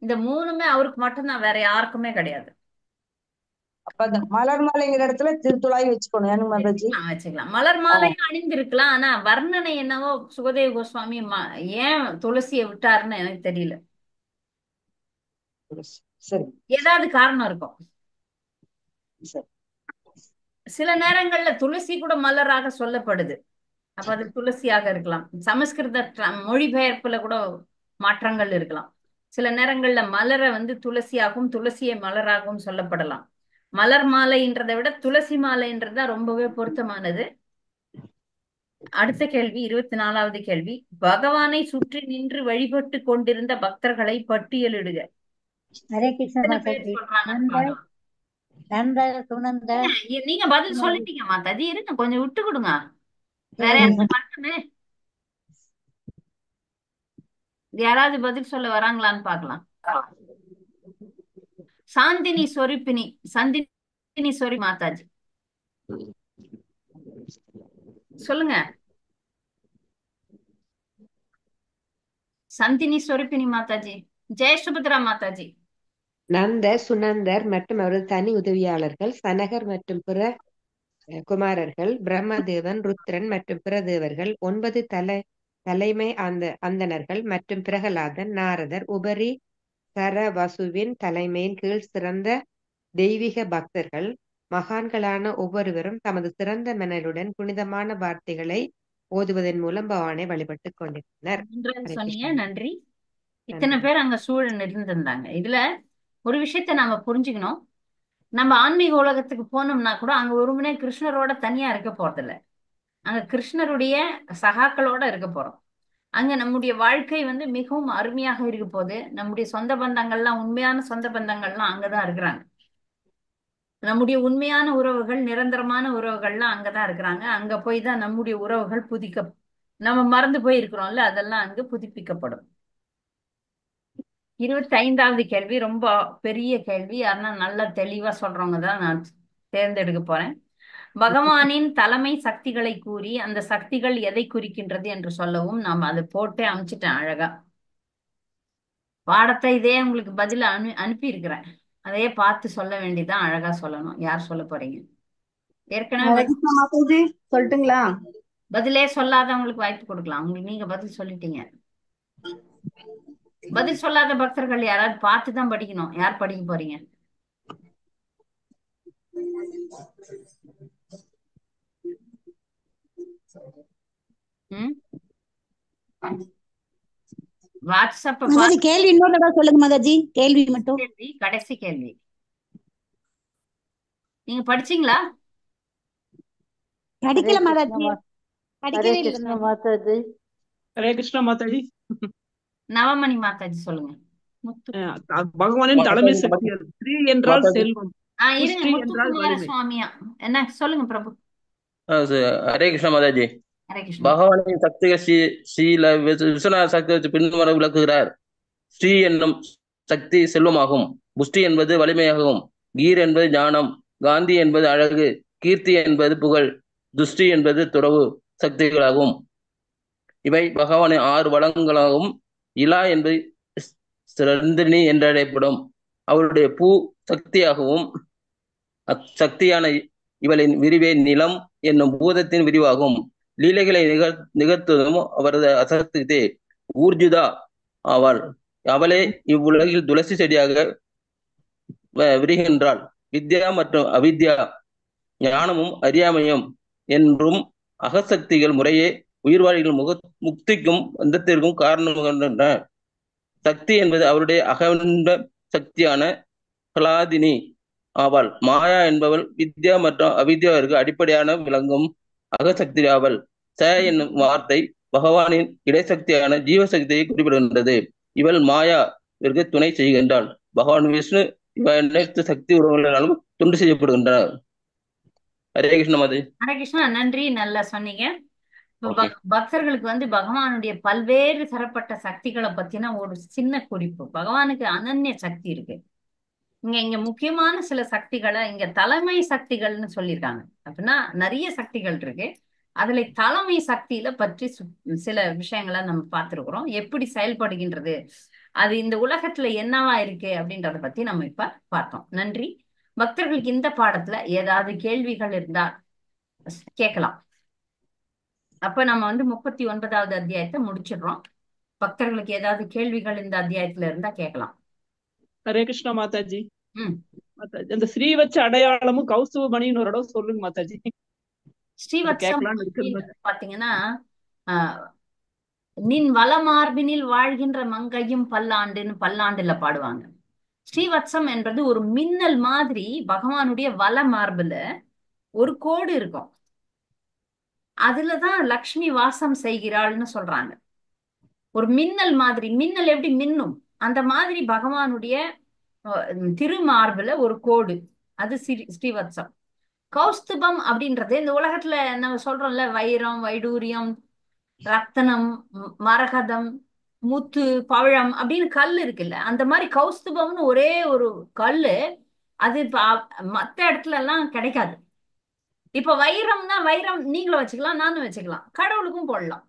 A: இந்த 3மே அவருக்கு மட்டும்தான், வேற யாருக்குமே கிடையாது.
C: மலர் மாலைங்கிற இடத்துல திருத்துழாய் வச்சுக்கணும்.
A: வச்சுக்கலாம். மலர் மாலை அணிந்திருக்கலாம். ஆனா வர்ணனை என்னவோ சுகதேவ கோஸ்வாமி ஏன் துளசியை விட்டாருன்னு எனக்கு தெரியல. ஏதாவது காரணம் இருக்கும். சில நேரங்கள்ல துளசி கூட மலராக சொல்லப்படுது. அப்ப அது துளசியாக இருக்கலாம். சமஸ்கிருத மொழிபெயர்ப்புல கூட மாற்றங்கள் இருக்கலாம். சில நேரங்கள்ல மலரை வந்து துளசியாகவும் துளசியை மலராகவும் சொல்லப்படலாம். மலர் மாலைன்றதை விட துளசி மாலைன்றதுதான் ரொம்பவே பொருத்தமானது. அடுத்த கேள்வி, 24வது கேள்வி, பகவானை சுற்றி நின்று வழிபட்டு கொண்டிருந்த பக்தர்களை பட்டியலிடுக. நீங்க பதில் சொல்லிட்டீங்க மாதாஜி. இருங்க, கொஞ்சம் விட்டு கொடுங்க. வேற யாராவது பதில் சொல்ல வராங்களான்னு பார்க்கலாம். சாந்தினி சொரி மாதாஜி சொல்லுங்க. சந்தினி சொருப்பினி மாதாஜி. ஜெயசுபத்ரா மாதாஜி.
K: நந்தர், சுனந்தர் மற்றும் அவரது தனி உதவியாளர்கள், சனகர் மற்றும் பிற குமாரர்கள், பிரம்மதேவன், ருத்ரன் மற்றும் பிற தேவர்கள், 9 தலைமை அந்தணர்கள் மற்றும் பிரகலாதன், நாரதர், உபரி சரவசுவின் தலைமையின் கீழ் சிறந்த தெய்வீக பக்தர்கள், மகான்களான ஒவ்வொருவரும் தமது சிறந்த மனலுடன் புனிதமான வார்த்தைகளை ஓதுவதன் மூலம் பகவானை வழிபட்டுக் கொண்டிருந்தனர்.
A: சொன்னீங்க, நன்றி. இத்தனை பேர் அங்க சூழல் இருந்திருந்தாங்க. இதுல ஒரு விஷயத்த நாம புரிஞ்சுக்கணும். நம்ம ஆன்மீக உலகத்துக்கு போனோம்னா கூட அங்க ஒருமுனை கிருஷ்ணரோட தனியா இருக்க போறதில்ல. அங்க கிருஷ்ணருடைய சகாக்களோட இருக்க போறோம். அங்க நம்முடைய வாழ்க்கை மிகவும் அருமையாக இருக்க போது. நம்முடைய சொந்த பந்தங்கள்லாம், உண்மையான சொந்த பந்தங்கள்லாம் அங்கதான் இருக்கிறாங்க. நம்முடைய உண்மையான உறவுகள், நிரந்தரமான உறவுகள்லாம் அங்கதான் இருக்கிறாங்க. அங்க போய் தான் நம்முடைய உறவுகள் நம்ம மறந்து போய் இருக்கிறோம்ல, அதெல்லாம் அங்கு புதுப்பிக்கப்படும். 25வது கேள்வி ரொம்ப பெரிய கேள்வி. யாருன்னா நல்லா தெளிவா சொல்றவங்க தான் நான் தேர்ந்தெடுக்க போறேன். பகவானின் தலைமை சக்திகளை கூறி அந்த சக்திகள் எதை குறிக்கின்றது என்று சொல்லவும். நாம் அதை போட்டே அமைச்சிட்டேன் அழகா. பாடத்தை இதே உங்களுக்கு பதில அனுப்பி இருக்கிறேன். அதையே பார்த்து சொல்ல வேண்டியதான். அழகா சொல்லணும். யார் சொல்ல போறீங்க? ஏற்கனவே
E: சொல்லட்டுங்களா?
A: பதிலே சொல்லாதவங்களுக்கு வாய்ப்பு கொடுக்கலாம். உங்களுக்கு நீங்க பதில் சொல்லிட்டீங்க. பதில் சொல்லாத பக்தர்கள் யாராவது பார்த்துதான் படிக்கணும். யார் படிக்க போறீங்க? வாட்ஸ்அப்
O: கேள்வி இன்னொரு தடவை சொல்லுங்க மாதாஜி. கேள்வி மட்டும்.
A: கடைசி கேள்வி. நீங்க படிச்சீங்களா?
O: படிக்கல மாதாஜி.
D: ஹரே கிருஷ்ண மாதாஜி.
M: ஹரே கிருஷ்ண மாதாஜி.
A: நவமணி மாதாஜி சொல்லுங்க.
M: பகவானின் தலைமை சக்தி ஸ்ரீ என்றால் செல்வம்.
A: இருங்க, முத்துக்குமார சுவாமியா என்ன சொல்லுங்க பிரபு.
P: ஹரே கிருஷ்ண மாதாஜி. பகவானின் சக்திகள் ஸ்ரீல விஸ்வநாத சக்தி வச்சு பின்வர விளக்குகிறார். ஸ்ரீ என்னும் சக்தி செல்வமாகும். புஷ்டி என்பது வலிமையாகும். கீர் என்பது ஞானம். காந்தி என்பது அழகு. கீர்த்தி என்பது புகழ். துஷ்டி என்பது துறவு சக்திகளாகும். இவை பகவானின் 6 வளங்களாகும். இலா என்பது சந்திரனி என்றழைக்கப்படும். அவருடைய பூ சக்தியாகவும் அச்சக்தியான இவளின் விரிவே நிலம் என்னும் பூதத்தின் விரிவாகும். லீலைகளை நிகழ்த்துவதும் அவரது அசக்திதே. ஊர்ஜிதா ஆவாள். அவளே இவ்வுலகில் துளசி செடியாக விரிகின்றாள். வித்யா மற்றும் அவித்யா, ஞானமும் அறியாமையும் என்றும் அகசக்திகள் முறையே உயிர்வாழிகள் முக்திக்கும் பந்தத்திற்கும் காரணமாகின்றன. சக்தி என்பது அவருடைய அகண்ட சக்தியான கலாதினி ஆவாள். மாயா என்பவள் வித்யா மற்றும் அவித்யாவிற்கு அடிப்படையான விளங்கும் அகசக்தி ஆவல். ச என்னும் வார்த்தை பகவானின் இடைசக்தியான ஜீவசக்தியை குறிப்பிடுகின்றது. இவள் மாயாவிற்கு துணை செய்கின்றாள். பகவான் விஷ்ணு இவ அனைத்து சக்தி உறவுகளாலும் தொண்டு செய்யப்படுகின்றனர். ஹரே கிருஷ்ண மாதே.
A: ஹரே கிருஷ்ணா. நன்றி, நல்லா சொன்னீங்க. பக்தர்களுக்கு பகவானுடைய பல்வேறு தரப்பட்ட சக்திகளை பத்தின ஒரு சின்ன குறிப்பு. பகவானுக்கு அனன்ய சக்தி இருக்கு. இங்க முக்கியமான சில சக்திகளை இங்க தலைமை சக்திகள்னு சொல்லியிருக்காங்க. அப்படின்னா நிறைய சக்திகள் இருக்கு. அதுல தலைமை சக்தியில பற்றி சில விஷயங்களை நம்ம பார்த்திருக்கிறோம். எப்படி செயல்படுகின்றது, அது இந்த உலகத்துல என்னவா இருக்கு அப்படின்றத பத்தி நம்ம இப்ப பார்த்தோம். நன்றி. பக்தர்களுக்கு இந்த பாடத்துல ஏதாவது கேள்விகள் இருந்தா கேட்கலாம். அப்ப நம்ம 39வது அத்தியாயத்தை முடிச்சிடுறோம். பக்தர்களுக்கு ஏதாவது கேள்விகள் இந்த அத்தியாயத்துல இருந்தா கேட்கலாம்.
M: ஹரே கிருஷ்ணா மாதாஜி. அந்த ஸ்ரீ வச்ச அடையாளமும் கௌசுவ மணின்னு ஒரு இடம் சொல்லுங்க மாதாஜி.
A: ஸ்ரீவத்சம் பாத்தீங்கன்னா, நின் வளமார்பினில் வாழ்கின்ற மங்கையும் பல்லாண்டுன்னு பல்லாண்டுல பாடுவாங்க. ஸ்ரீவத்சம் என்பது ஒரு மின்னல் மாதிரி பகவானுடைய வல மார்புல ஒரு கோடு இருக்கும். அதுலதான் லக்ஷ்மி வாசம் செய்கிறாள்னு சொல்றாங்க. ஒரு மின்னல் மாதிரி. மின்னல் எப்படி மின்னும், அந்த மாதிரி பகவானுடைய திருமார்புல ஒரு கோடு, அது ஸ்ரீவத்சம். கௌஸ்துபம் அப்படின்றது இந்த உலகத்துல நம்ம சொல்றோம்ல, வைரம், வைடூரியம், ரத்தனம், மரகதம், முத்து, பவழம் அப்படின்னு கல் இருக்குல்ல, அந்த மாதிரி கௌஸ்துபம்னு ஒரே ஒரு கல்லு. அது மத்த இடத்துல எல்லாம் கிடைக்காது. இப்ப வைரம்னா வைரம் நீங்களும் வச்சுக்கலாம், நானும் வச்சுக்கலாம், கடவுளுக்கும் போடலாம்.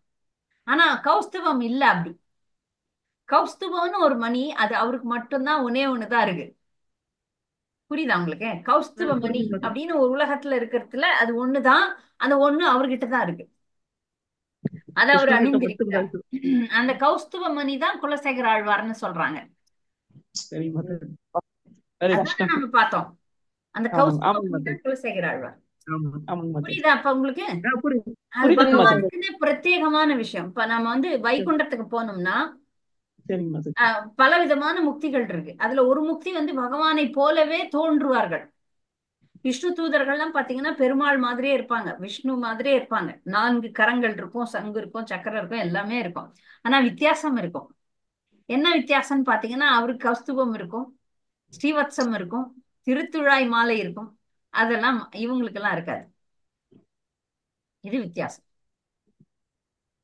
A: ஆனா கௌஸ்துபம் இல்ல அப்படி. கௌஸ்துபம்னு ஒரு மணி, அது அவருக்கு மட்டும்தான் ஒன்னே ஒண்ணுதான் இருக்கு. புரியுதா உங்களுக்கு? கௌஸ்துப மணி
M: புரியுது மாதாஜி.
A: அப்படின்னு ஒரு உலகத்துல இருக்கிறதுல அது ஒண்ணுதான். அந்த ஒண்ணு அவர்கிட்ட தான் இருக்கு. அதை அவர்
M: கிருஷ்ணர்கிட்ட
A: அணிந்திருக்கிறார்.
M: மட்டும்தான் இருக்கு.
A: அந்த கௌஸ்துப மணி தான் குலசேகர ஆழ்வார்னு சொல்றாங்க.
M: சரி மாதாஜி. ஹரே
A: அதான்
M: கிருஷ்ணா.
A: நம்ம பார்த்தோம். அந்த
M: ஆமாங்க
A: கௌஸ்துப
M: ஆமாங்க
A: மணி தான்
M: மாதாஜி.
A: குலசேகர ஆழ்வார்.
M: ஆமாங்க மாதாஜி.
A: புரியுதா அப்ப உங்களுக்கு?
M: புரியுது
A: அது
M: புரியுதுங்க மாதாஜி.
A: பகவானுக்குன்னே பிரத்யேகமான விஷயம். இப்ப நம்ம வந்து வைகுண்டத்துக்கு போனோம்னா
M: சரிங்க மாதாஜி.
A: பலவிதமான முக்திகள் இருக்கு. அதுல ஒரு முக்தி வந்து பகவானை போலவே தோன்றுவார்கள். விஷ்ணு தூதர்கள்லாம் பாத்தீங்கன்னா பெருமாள் மாதிரியே இருப்பாங்க, விஷ்ணு மாதிரியே இருப்பாங்க. 4 கரங்கள் இருக்கும், சங்கு இருக்கும், சக்கரம் இருக்கும், எல்லாமே இருக்கும். ஆனா வித்தியாசம் இருக்கும். என்ன வித்தியாசம்னு பாத்தீங்கன்னா, அவருக்கு கௌஸ்துபம் இருக்கும், ஸ்ரீவத்சம் இருக்கும், திருத்துழாய் மாலை இருக்கும். அதெல்லாம் இவங்களுக்கு எல்லாம் இருக்காது. இது வித்தியாசம்.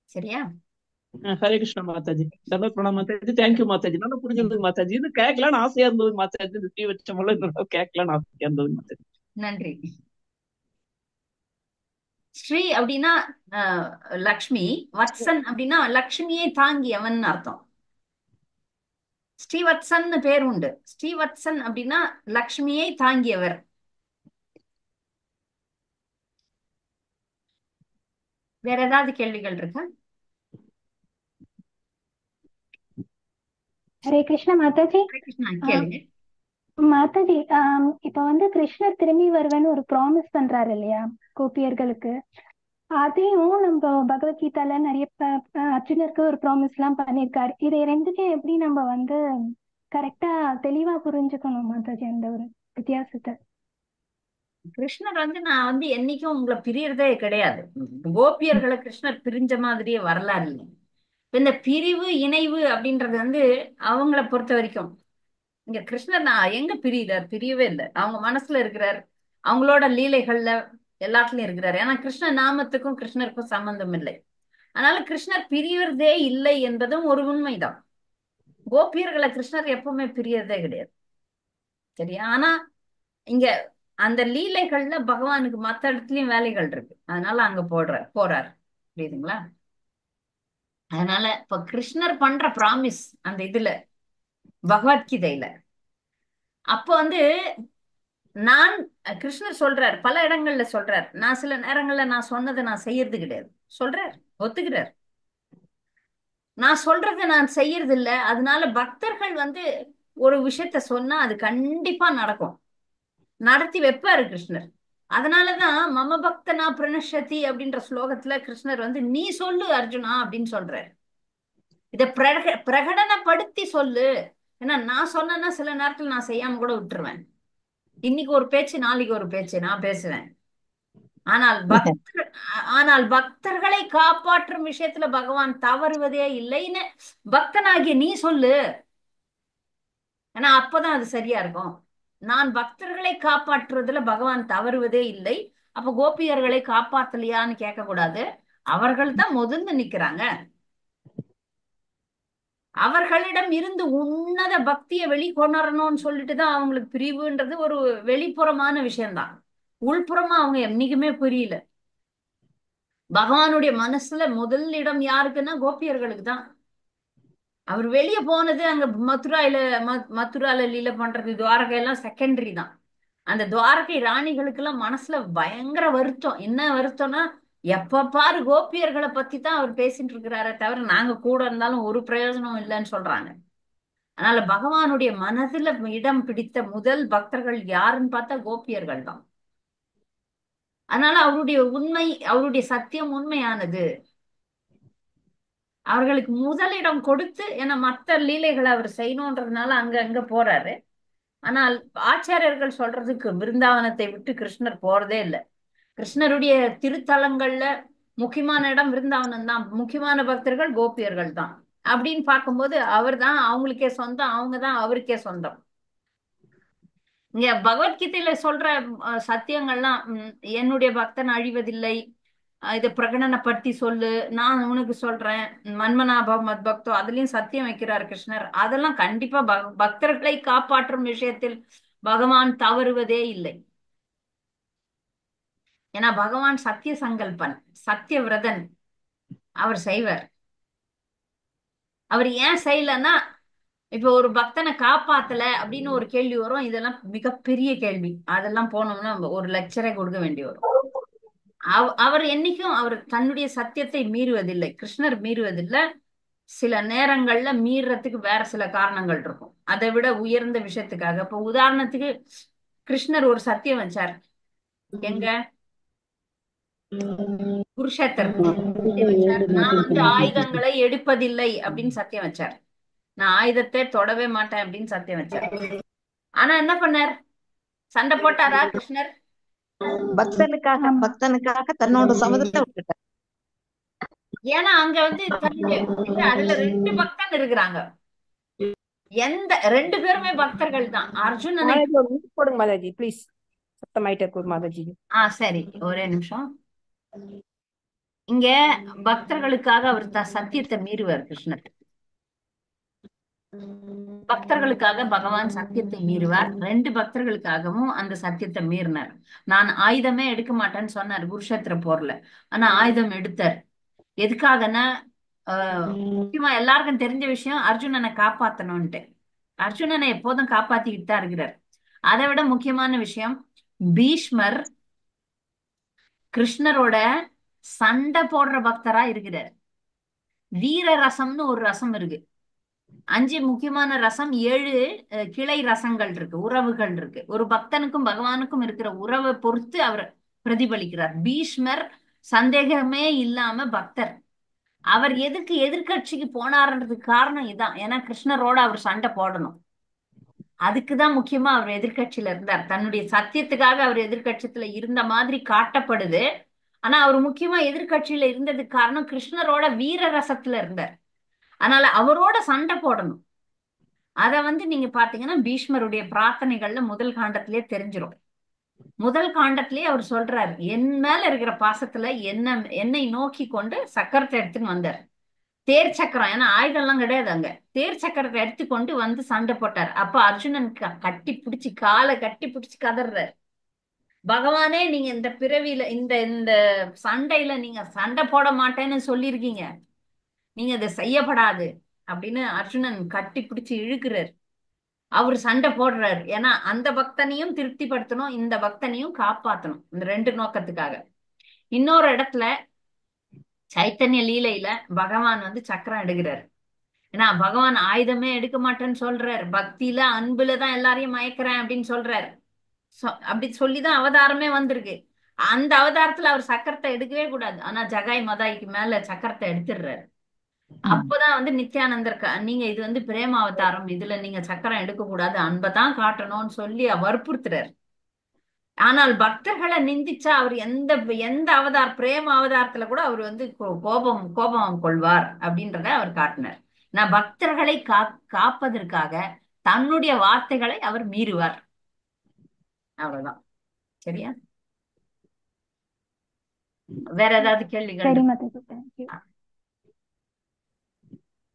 A: சரியா?
M: ஹரே கிருஷ்ணா மாதாஜி. தர்ம பிரணாம் மாதாஜி. தேங்க்யூ மாதாஜி. நல்லா புரிஞ்சிருந்தது மாதாஜி. இது கேட்கலான்னு ஆசையா இருந்தது மாதாஜி. இந்த ஸ்ரீ வச்சமெல்லாம் இன்னும் கேட்கலான்னு ஆசையா இருந்தது மாதாஜி.
A: நன்றி. ஸ்ரீ அப்படின்னா லக்ஷ்மி, வத்சன் அப்படின்னா லக்ஷ்மியை தாங்கியவன் அர்த்தம். ஸ்ரீவத்சன் பேர் உண்டு. ஸ்ரீவத்சன் அப்படின்னா லக்ஷ்மியை தாங்கியவர். வேற ஏதாவது கேள்விகள் இருக்கா?
Q: ஹரே கிருஷ்ணா மாதாஜி.
A: ஹரே கிருஷ்ணா, கேளுங்க.
Q: மாதாஜி, இப்ப வந்து கிருஷ்ணர் திரும்பி வருவேன்னு ஒரு ப்ராமிஸ் பண்றாரு இல்லையா கோபியர்களுக்கு? அதையும் நம்ம பகவத்கீதால நிறைய அர்ஜுனருக்கு ஒரு ப்ராமிஸ் எல்லாம் பண்ணியிருக்காரு. இதை ரெண்டுத்தையும் எப்படி நம்ம வந்து கரெக்டா தெளிவா புரிஞ்சுக்கணும் மாதாஜி, அந்த ஒரு வித்தியாசத்தை?
A: கிருஷ்ணர் வந்து நான் வந்து என்னைக்கும் உங்களை பிரியறதே கிடையாது. கோபியர்களை கிருஷ்ணர் பிரிஞ்ச மாதிரியே வரலாறு இல்லை. இந்த பிரிவு இணைவு அப்படின்றது வந்து அவங்கள பொறுத்த வரைக்கும் இங்க கிருஷ்ணர் நான் எங்க பிரியுறார்? பிரியவே இல்லை. அவங்க மனசுல இருக்கிறார், அவங்களோட லீலைகள்ல எல்லாத்துலயும் இருக்கிறார். ஏன்னா கிருஷ்ண நாமத்துக்கும் கிருஷ்ணருக்கும் சம்பந்தம் இல்லை. அதனால கிருஷ்ணர் பிரியறதே இல்லை என்பதும் ஒரு உண்மைதான். கோபியர்களை கிருஷ்ணர் எப்பவுமே பிரியறதே கிடையாது. சரியா? ஆனா இங்க அந்த லீலைகள்ல பகவானுக்கு மத்த இடத்துலயும் வேலைகள் இருக்கு, அதனால அங்க போறார். புரியுதுங்களா? அதனால இப்ப கிருஷ்ணர் பண்ற ப்ராமிஸ் அந்த இதுல பகவத்கீதையில அப்ப வந்து நான் கிருஷ்ணர் சொல்றார், பல இடங்கள்ல சொல்றார், நான் சில நேரங்கள்ல நான் சொன்னதை நான் செய்யறது கிடையாது சொல்றார், ஒத்துக்கிறார். நான் சொல்றதை நான் செய்யறது இல்ல, அதனால பக்தர்கள் வந்து ஒரு விஷயத்த சொன்னா அது கண்டிப்பா நடக்கும், நடத்தி வைப்பாரு கிருஷ்ணர். அதனாலதான் மம பக்தனா பிரணஷதி அப்படின்ற ஸ்லோகத்துல கிருஷ்ணர் வந்து நீ சொல்லு அர்ஜுனா அப்படின்னு சொல்றாரு. இத பிரகடனப்படுத்தி சொல்லு. ஏன்னா நான் சொன்னேன்னா சில நேரத்துல நான் செய்யாம கூட விட்டுருவேன். இன்னைக்கு ஒரு பேச்சு, நாளைக்கு ஒரு பேச்சு நான் பேசுவேன். ஆனால் பக்தர்களை காப்பாற்றும் விஷயத்துல பகவான் தவறுவதே இல்லைன்னு பக்தனாகிய நீ சொல்லு. ஏன்னா அப்பதான் அது சரியா இருக்கும். நான் பக்தர்களை காப்பாற்றுவதுல பகவான் தவறுவதே இல்லை. அப்ப கோபியர்களை காப்பாத்தலையான்னு கேட்க கூடாது. அவர்கள் தான் முதல்ல நிக்கிறாங்க. அவர்களிடம் இருந்து உன்னத பக்தியை வெளிக்கொணரணும்னு சொல்லிட்டுதான் அவங்களுக்கு பிரிவுன்றது ஒரு வெளிப்புறமான விஷயம்தான். உள்புறமா அவங்க என்னைக்குமே புரியல. பகவானுடைய மனசுல முதல் இடம் யாருக்குன்னா கோபியர்களுக்கு தான். அவர் வெளியே போனது அங்க மதுரால லீல பண்றது, துவாரகையெல்லாம் செகண்டரி தான். அந்த துவாரகை ராணிகளுக்கு எல்லாம் மனசுல பயங்கர வருத்தம். என்ன வருத்தம்னா, எப்ப பாரு கோபியர்களை பத்தி தான் அவர் பேசிட்டு இருக்கிறாரே தவிர நாங்க கூட இருந்தாலும் ஒரு பிரயோஜனம் இல்லைன்னு சொல்றாங்க. அதனால பகவானுடைய மனதுல இடம் பிடித்த முதல் பக்தர்கள் யாருன்னு பார்த்தா கோபியர்கள் தான். அதனால அவருடைய உண்மை, அவருடைய சத்தியம் உண்மையானது. அவர்களுக்கு முதலிடம் கொடுத்து, ஏன்னா மற்ற லீலைகளை அவர் செய்யணுன்றதுனால அங்க அங்க போறாரு. ஆனால் ஆச்சாரியர்கள் சொல்றதுக்கு விருந்தாவனத்தை விட்டு கிருஷ்ணர் போறதே இல்லை. கிருஷ்ணருடைய திருத்தலங்கள்ல முக்கியமான இடம் விருந்தாவனம் தான், முக்கியமான பக்தர்கள் கோபியர்கள் தான். அப்படின்னு பார்க்கும்போது அவர் தான் அவங்களுக்கே சொந்தம், அவங்க தான் அவருக்கே சொந்தம். இங்க பகவத்கீதையில சொல்ற சத்தியங்கள்லாம் என்னுடைய பக்தன் அழிவதில்லை, இதை பிரகடனப்படுத்தி சொல்லு, நான் உனக்கு சொல்றேன், மன்மனாபவ மத்பக்தோ அதுலயும் சத்தியம் வைக்கிறார் கிருஷ்ணர். அதெல்லாம் கண்டிப்பா பக்தர்களை காப்பாற்றும் விஷயத்தில் பகவான் தவறுவதே இல்லை. ஏன்னா பகவான் சத்திய சங்கல்பன், சத்தியவிரதன், அவர் செய்வார். அவர் ஏன் செய்யலன்னா, இப்ப ஒரு பக்தனை காப்பாத்தல அப்படின்னு ஒரு கேள்வி வரும். இதெல்லாம் மிகப்பெரிய கேள்வி. அதெல்லாம் போனோம்னா ஒரு லெக்சரே கொடுக்க வேண்டி வரும். அவர் என்னைக்கும் அவர் தன்னுடைய சத்தியத்தை மீறுவதில்லை, கிருஷ்ணர் மீறுவதில்லை. சில நேரங்கள்ல மீறத்துக்கு வேற சில காரணங்கள் இருக்கும், அதை விட உயர்ந்த விஷயத்துக்காக. இப்ப உதாரணத்துக்கு கிருஷ்ணர் ஒரு சத்தியம் வச்சார். எங்க குருஷேத்திரத்துல சத்தியம் வச்சார், நான் வந்து ஆயுதங்களை எடுப்பதில்லை அப்படின்னு சத்தியம் வச்சார். நான் ஆயுதத்தை தொடவே மாட்டேன் அப்படின்னு சத்தியம் வச்சார். ஆனா என்ன பண்ணார்? சண்டை போட்டாரா கிருஷ்ணர்?
F: பக்தனுக்காக தன்னோட சம்மதத்தை விட்டுட்டார்.
A: ஏன்னா அங்க வந்து அதுல 2 பக்தன் இருக்கிறாங்க. ரெண்டு பேருமே பக்தர்கள் தான். அர்ஜுனனை
J: போடுங்க மாதாஜி ப்ளீஸ், சத்தமாயிட்டே இருக்கு மாதாஜி.
A: சரி, ஒரே நிமிஷம். இங்க பக்தர்களுக்காக அவர் சத்தியத்தை மீறுவார் கிருஷ்ணர். பக்தர்களுக்காக பகவான் சத்தியத்தை மீறுவார். 2 பக்தர்களுக்காகவும் அந்த சத்தியத்தை மீறினார். நான் ஆயுதமே எடுக்க மாட்டேன்னு சொன்னார் குருஷேத்திர போர்ல. ஆனா ஆயுதம் எடுத்தார். எதுக்காகன்னா முக்கியமா எல்லாருக்கும் தெரிஞ்ச விஷயம், அர்ஜுனனை காப்பாத்தணும்ட்டு. அர்ஜுனனை எப்போதும் காப்பாத்திக்கிட்டு தான் இருக்கிறார். அதை விட முக்கியமான விஷயம், பீஷ்மர் கிருஷ்ணரோட சண்டை போடுற பக்தரா இருக்கிறார். வீர ரசம்னு ஒரு ரசம் இருக்கு. 5 முக்கியமான ரசம், 7 கிளை ரசங்கள் இருக்கு, உறவுகள் இருக்கு. ஒரு பக்தனுக்கும் பகவானுக்கும் இருக்கிற உறவை பொறுத்து அவர் பிரதிபலிக்கிறார். பீஷ்மர் சந்தேகமே இல்லாம பக்தர். அவர் எதுக்கு எதிர்கட்சிக்கு போனார்ன்றதுக்கு காரணம் இதான். ஏன்னா கிருஷ்ணரோட அவர் சண்டை போடணும். அதுக்குதான் முக்கியமா அவர் எதிர்கட்சியில இருந்தார். தன்னுடைய சத்தியத்துக்காக அவர் எதிர்கட்சியத்துல இருந்த மாதிரி காட்டப்படுது. ஆனா அவர் முக்கியமா எதிர்கட்சியில இருந்ததுக்கு காரணம் கிருஷ்ணரோட வீர ரசத்துல இருந்தார். அதனால அவரோட சண்டை போடணும். அத வந்து நீங்க பாத்தீங்கன்னா பீஷ்மருடைய பிரார்த்தனைகள்ல முதல் காண்டத்திலேயே தெரிஞ்சிடும். முதல் காண்டத்திலேயே அவர் சொல்றாரு, என் மேல இருக்கிற பாசத்துல என்னை நோக்கி கொண்டு சக்கரத்தை எடுத்துன்னு வந்தார். தேர் சக்கரம், ஏன்னா ஆயுதம் எல்லாம் கிடையாது அங்க. தேர் சக்கரத்தை எடுத்துக்கொண்டு வந்து சண்டை போட்டார். அப்ப அர்ஜுனன் கட்டி பிடிச்சி, காலை கட்டி பிடிச்சி கதறாரு, பகவானே நீங்க இந்த பிறவியில இந்த இந்த சண்டையில நீங்க சண்டை போட மாட்டேன்னு சொல்லியிருக்கீங்க, நீங்க இதை செய்யப்படாது அப்படின்னு அர்ஜுனன் கட்டி பிடிச்சி இழுக்கிறார். அவர் சண்டை போடுறாரு. ஏன்னா அந்த பக்தனையும் திருப்திப்படுத்தணும், இந்த பக்தனையும் காப்பாத்தணும், இந்த 2 நோக்கத்துக்காக. இன்னொரு இடத்துல சைத்தன்ய லீலையில பகவான் வந்து சக்கரம் எடுக்கிறார். ஏன்னா பகவான் ஆயுதமே எடுக்க மாட்டேன்னு சொல்றாரு, பக்தியில அன்புலதான் எல்லாரையும் மயக்கிறேன் அப்படின்னு சொல்றாரு. அப்படி சொல்லிதான் அவதாரமே வந்திருக்கு. அந்த அவதாரத்துல அவர் சக்கரத்தை எடுக்கவே கூடாது. ஆனா ஜகாய் மதாய்க்கு மேல சக்கரத்தை எடுத்துடுறாரு. அப்பதான் வந்து நித்யானந்தர், நீங்க இது வந்து பிரேம அவதாரம், இதுல நீங்க சக்கரம் எடுக்க கூடாது, அன்பைதான் காட்டணும்னு சொல்லி வற்புறுத்துறாரு. ஆனால் பக்தர்களை நிந்திச்சா அவர் எந்த பிரேம அவதாரத்துல கூட அவர் வந்து கோபம் கொள்வார் அப்படின்றத அவர் காட்டினார். நான் பக்தர்களை காப்பதற்காக தன்னுடைய வார்த்தைகளை அவர் மீறுவார். அவ்வளவுதான். சரியா? வேற ஏதாவது கேள்விகள்?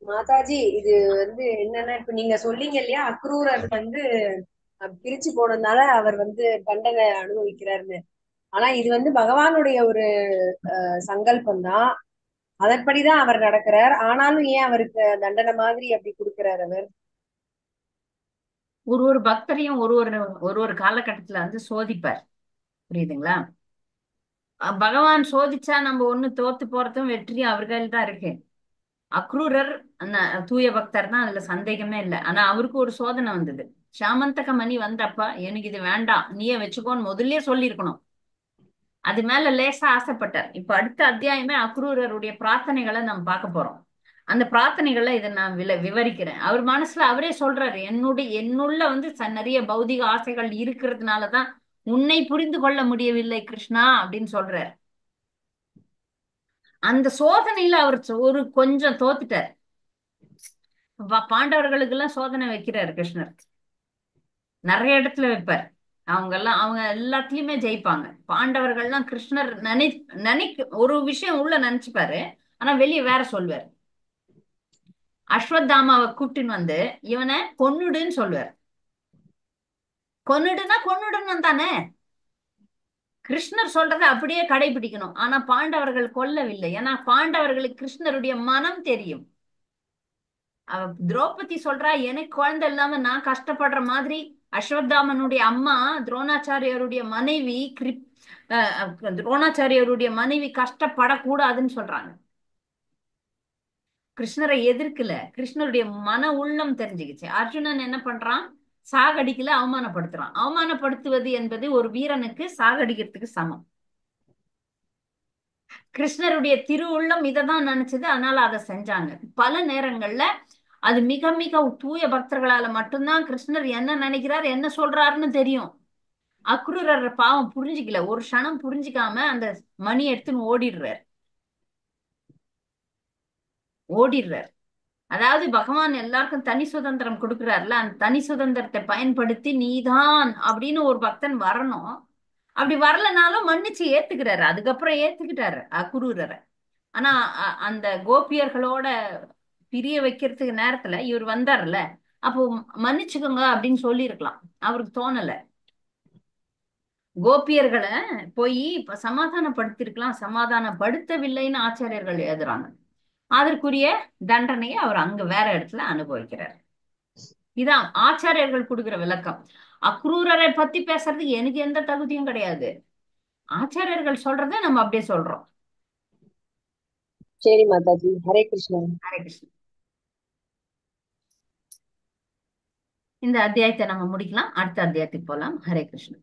R: மாதாஜி, இது வந்து என்னன்னா, இப்ப நீங்க சொல்லிங்க இல்லையா, அக்ரூரர் வந்து பிரிச்சு போனதுனால அவர் வந்து தண்டனை அனுபவிக்கிறாருன்னு. ஆனா இது வந்து பகவானுடைய ஒரு சங்கல்பம் தான், அதன்படிதான் அவர் நடக்கிறார். ஆனாலும் ஏன் அவருக்கு தண்டனை மாதிரி அப்படி கொடுக்கிறார் அவர்?
A: ஒரு பக்தரையும் ஒரு காலகட்டத்துல வந்து சோதிப்பார். புரியுதுங்களா? பகவான் சோதிச்சா நம்ம ஒண்ணு தோத்து போறதும் வெற்றியும் அவர்கள் தான் இருக்கு. அக்ரூரர் தூய பக்தர் தான், அதுல சந்தேகமே இல்லை. ஆனா அவருக்கு ஒரு சோதனை வந்தது. சாமந்தக மணி வந்தப்ப எனக்கு இது வேண்டாம், நீயே வச்சுக்கோன்னு முதல்லயே சொல்லியிருக்கணும். அது மேல லேசா ஆசைப்பட்டார். இப்ப அடுத்த அத்தியாயமே அக்ரூரருடைய பிரார்த்தனைகளை நம்ம பார்க்க போறோம். அந்த பிரார்த்தனைகளை இதை நான் விவரிக்கிறேன். அவர் மனசுல அவரே சொல்றாரு, என்னுள்ள வந்து நிறைய பௌதிக ஆசைகள் இருக்கிறதுனாலதான் உன்னை புரிந்து கொள்ள முடியவில்லை கிருஷ்ணா அப்படின்னு சொல்றாரு. அந்த சோதனையில அவர் கொஞ்சம் தோத்துட்டார். பாண்டவர்களுக்கு எல்லாம் சோதனை வைக்கிறார் கிருஷ்ணர், நிறைய இடத்துல வைப்பார். அவங்க எல்லாத்துலயுமே ஜெயிப்பாங்க. பாண்டவர்கள்லாம் கிருஷ்ணர் ஒரு விஷயம் உள்ள நினைச்சுப்பாரு, ஆனா வெளியே வேற சொல்வார். அஸ்வத்தாமாவை கூட்டின்னு வந்து இவனை கொன்னுடுன்னு சொல்வார். கொன்னுடுன்னு தானே கிருஷ்ணர் சொல்றதை அப்படியே கடைபிடிக்கணும். ஆனா பாண்டவர்கள் கொல்லவில்லை. ஏன்னா பாண்டவர்களுக்கு கிருஷ்ணருடைய மனம் தெரியும். திரௌபதி சொல்றா, எனக்கு குழந்தை இல்லாம நான் கஷ்டப்படுற மாதிரி அஸ்வத்தாமனுடைய அம்மா துரோணாச்சாரியருடைய மனைவி துரோணாச்சாரியருடைய மனைவி கஷ்டப்படக்கூடாதுன்னு சொல்றாங்க. கிருஷ்ணரை எதிர்க்கல, கிருஷ்ணருடைய மன உள்ளம் தெரிஞ்சுக்கிச்சு. அர்ஜுனன் என்ன பண்றான்? சாகடிக்கல, அவமானப்படுத்துறான். அவமானப்படுத்துவது என்பது ஒரு வீரனுக்கு சாகடிக்கிறதுக்கு சமம். கிருஷ்ணருடைய திரு உள்ளம் இதைதான் நினைச்சது, அதனால அதை செஞ்சாங்க. பல நேரங்கள்ல அது மிக மிக தூய பக்தர்களால மட்டும்தான் கிருஷ்ணர் என்ன நினைக்கிறார், என்ன சொல்றாருன்னு தெரியும். அக்ரூரர் பாவம் புரிஞ்சுக்கல, ஒரு க்ஷணம் புரிஞ்சுக்காம அந்த மணி எடுத்துன்னு ஓடிடுறார். அதாவது பகவான் எல்லாருக்கும் தனி சுதந்திரம் கொடுக்கிறார்ல, அந்த தனி சுதந்திரத்தை பயன்படுத்தி நீதான் அப்படின்னு ஒரு பக்தன் வரணும். அப்படி வரலனாலும் மன்னிச்சு ஏத்துக்கிறாரு. அதுக்கப்புறம் ஏத்துக்கிட்டாரு அக்ரூரரை. ஆனா அந்த கோபியர்களோட பிரிய வைக்கிறதுக்கு நேரத்துல இவர் வந்தார்ல, அப்போ மன்னிச்சுக்கோங்க அப்படின்னு சொல்லி இருக்கலாம். அவருக்கு தோணல. கோபியர்களை போய் சமாதானப்படுத்திருக்கலாம், சமாதானப்படுத்தவில்லைன்னு ஆச்சாரியர்கள் எழுதுறாங்க. அதற்குரிய தண்டனையை அவர் அங்க வேற இடத்துல அனுபவிக்கிறார். இதான் ஆச்சாரியர்கள் கொடுக்கிற விளக்கம். அக்ரூரரை பத்தி பேசுறதுக்கு எனக்கு எந்த தகுதியும் கிடையாது. ஆச்சாரியர்கள் சொல்றதை நம்ம அப்படியே சொல்றோம்.
R: சரி மாதாஜி, ஹரே கிருஷ்ணா.
A: ஹரே கிருஷ்ணா. இந்த அத்தியாயத்தை நம்ம முடிக்கலாம். அடுத்த அத்தியாயத்துக்கு போலாம். ஹரே கிருஷ்ணா.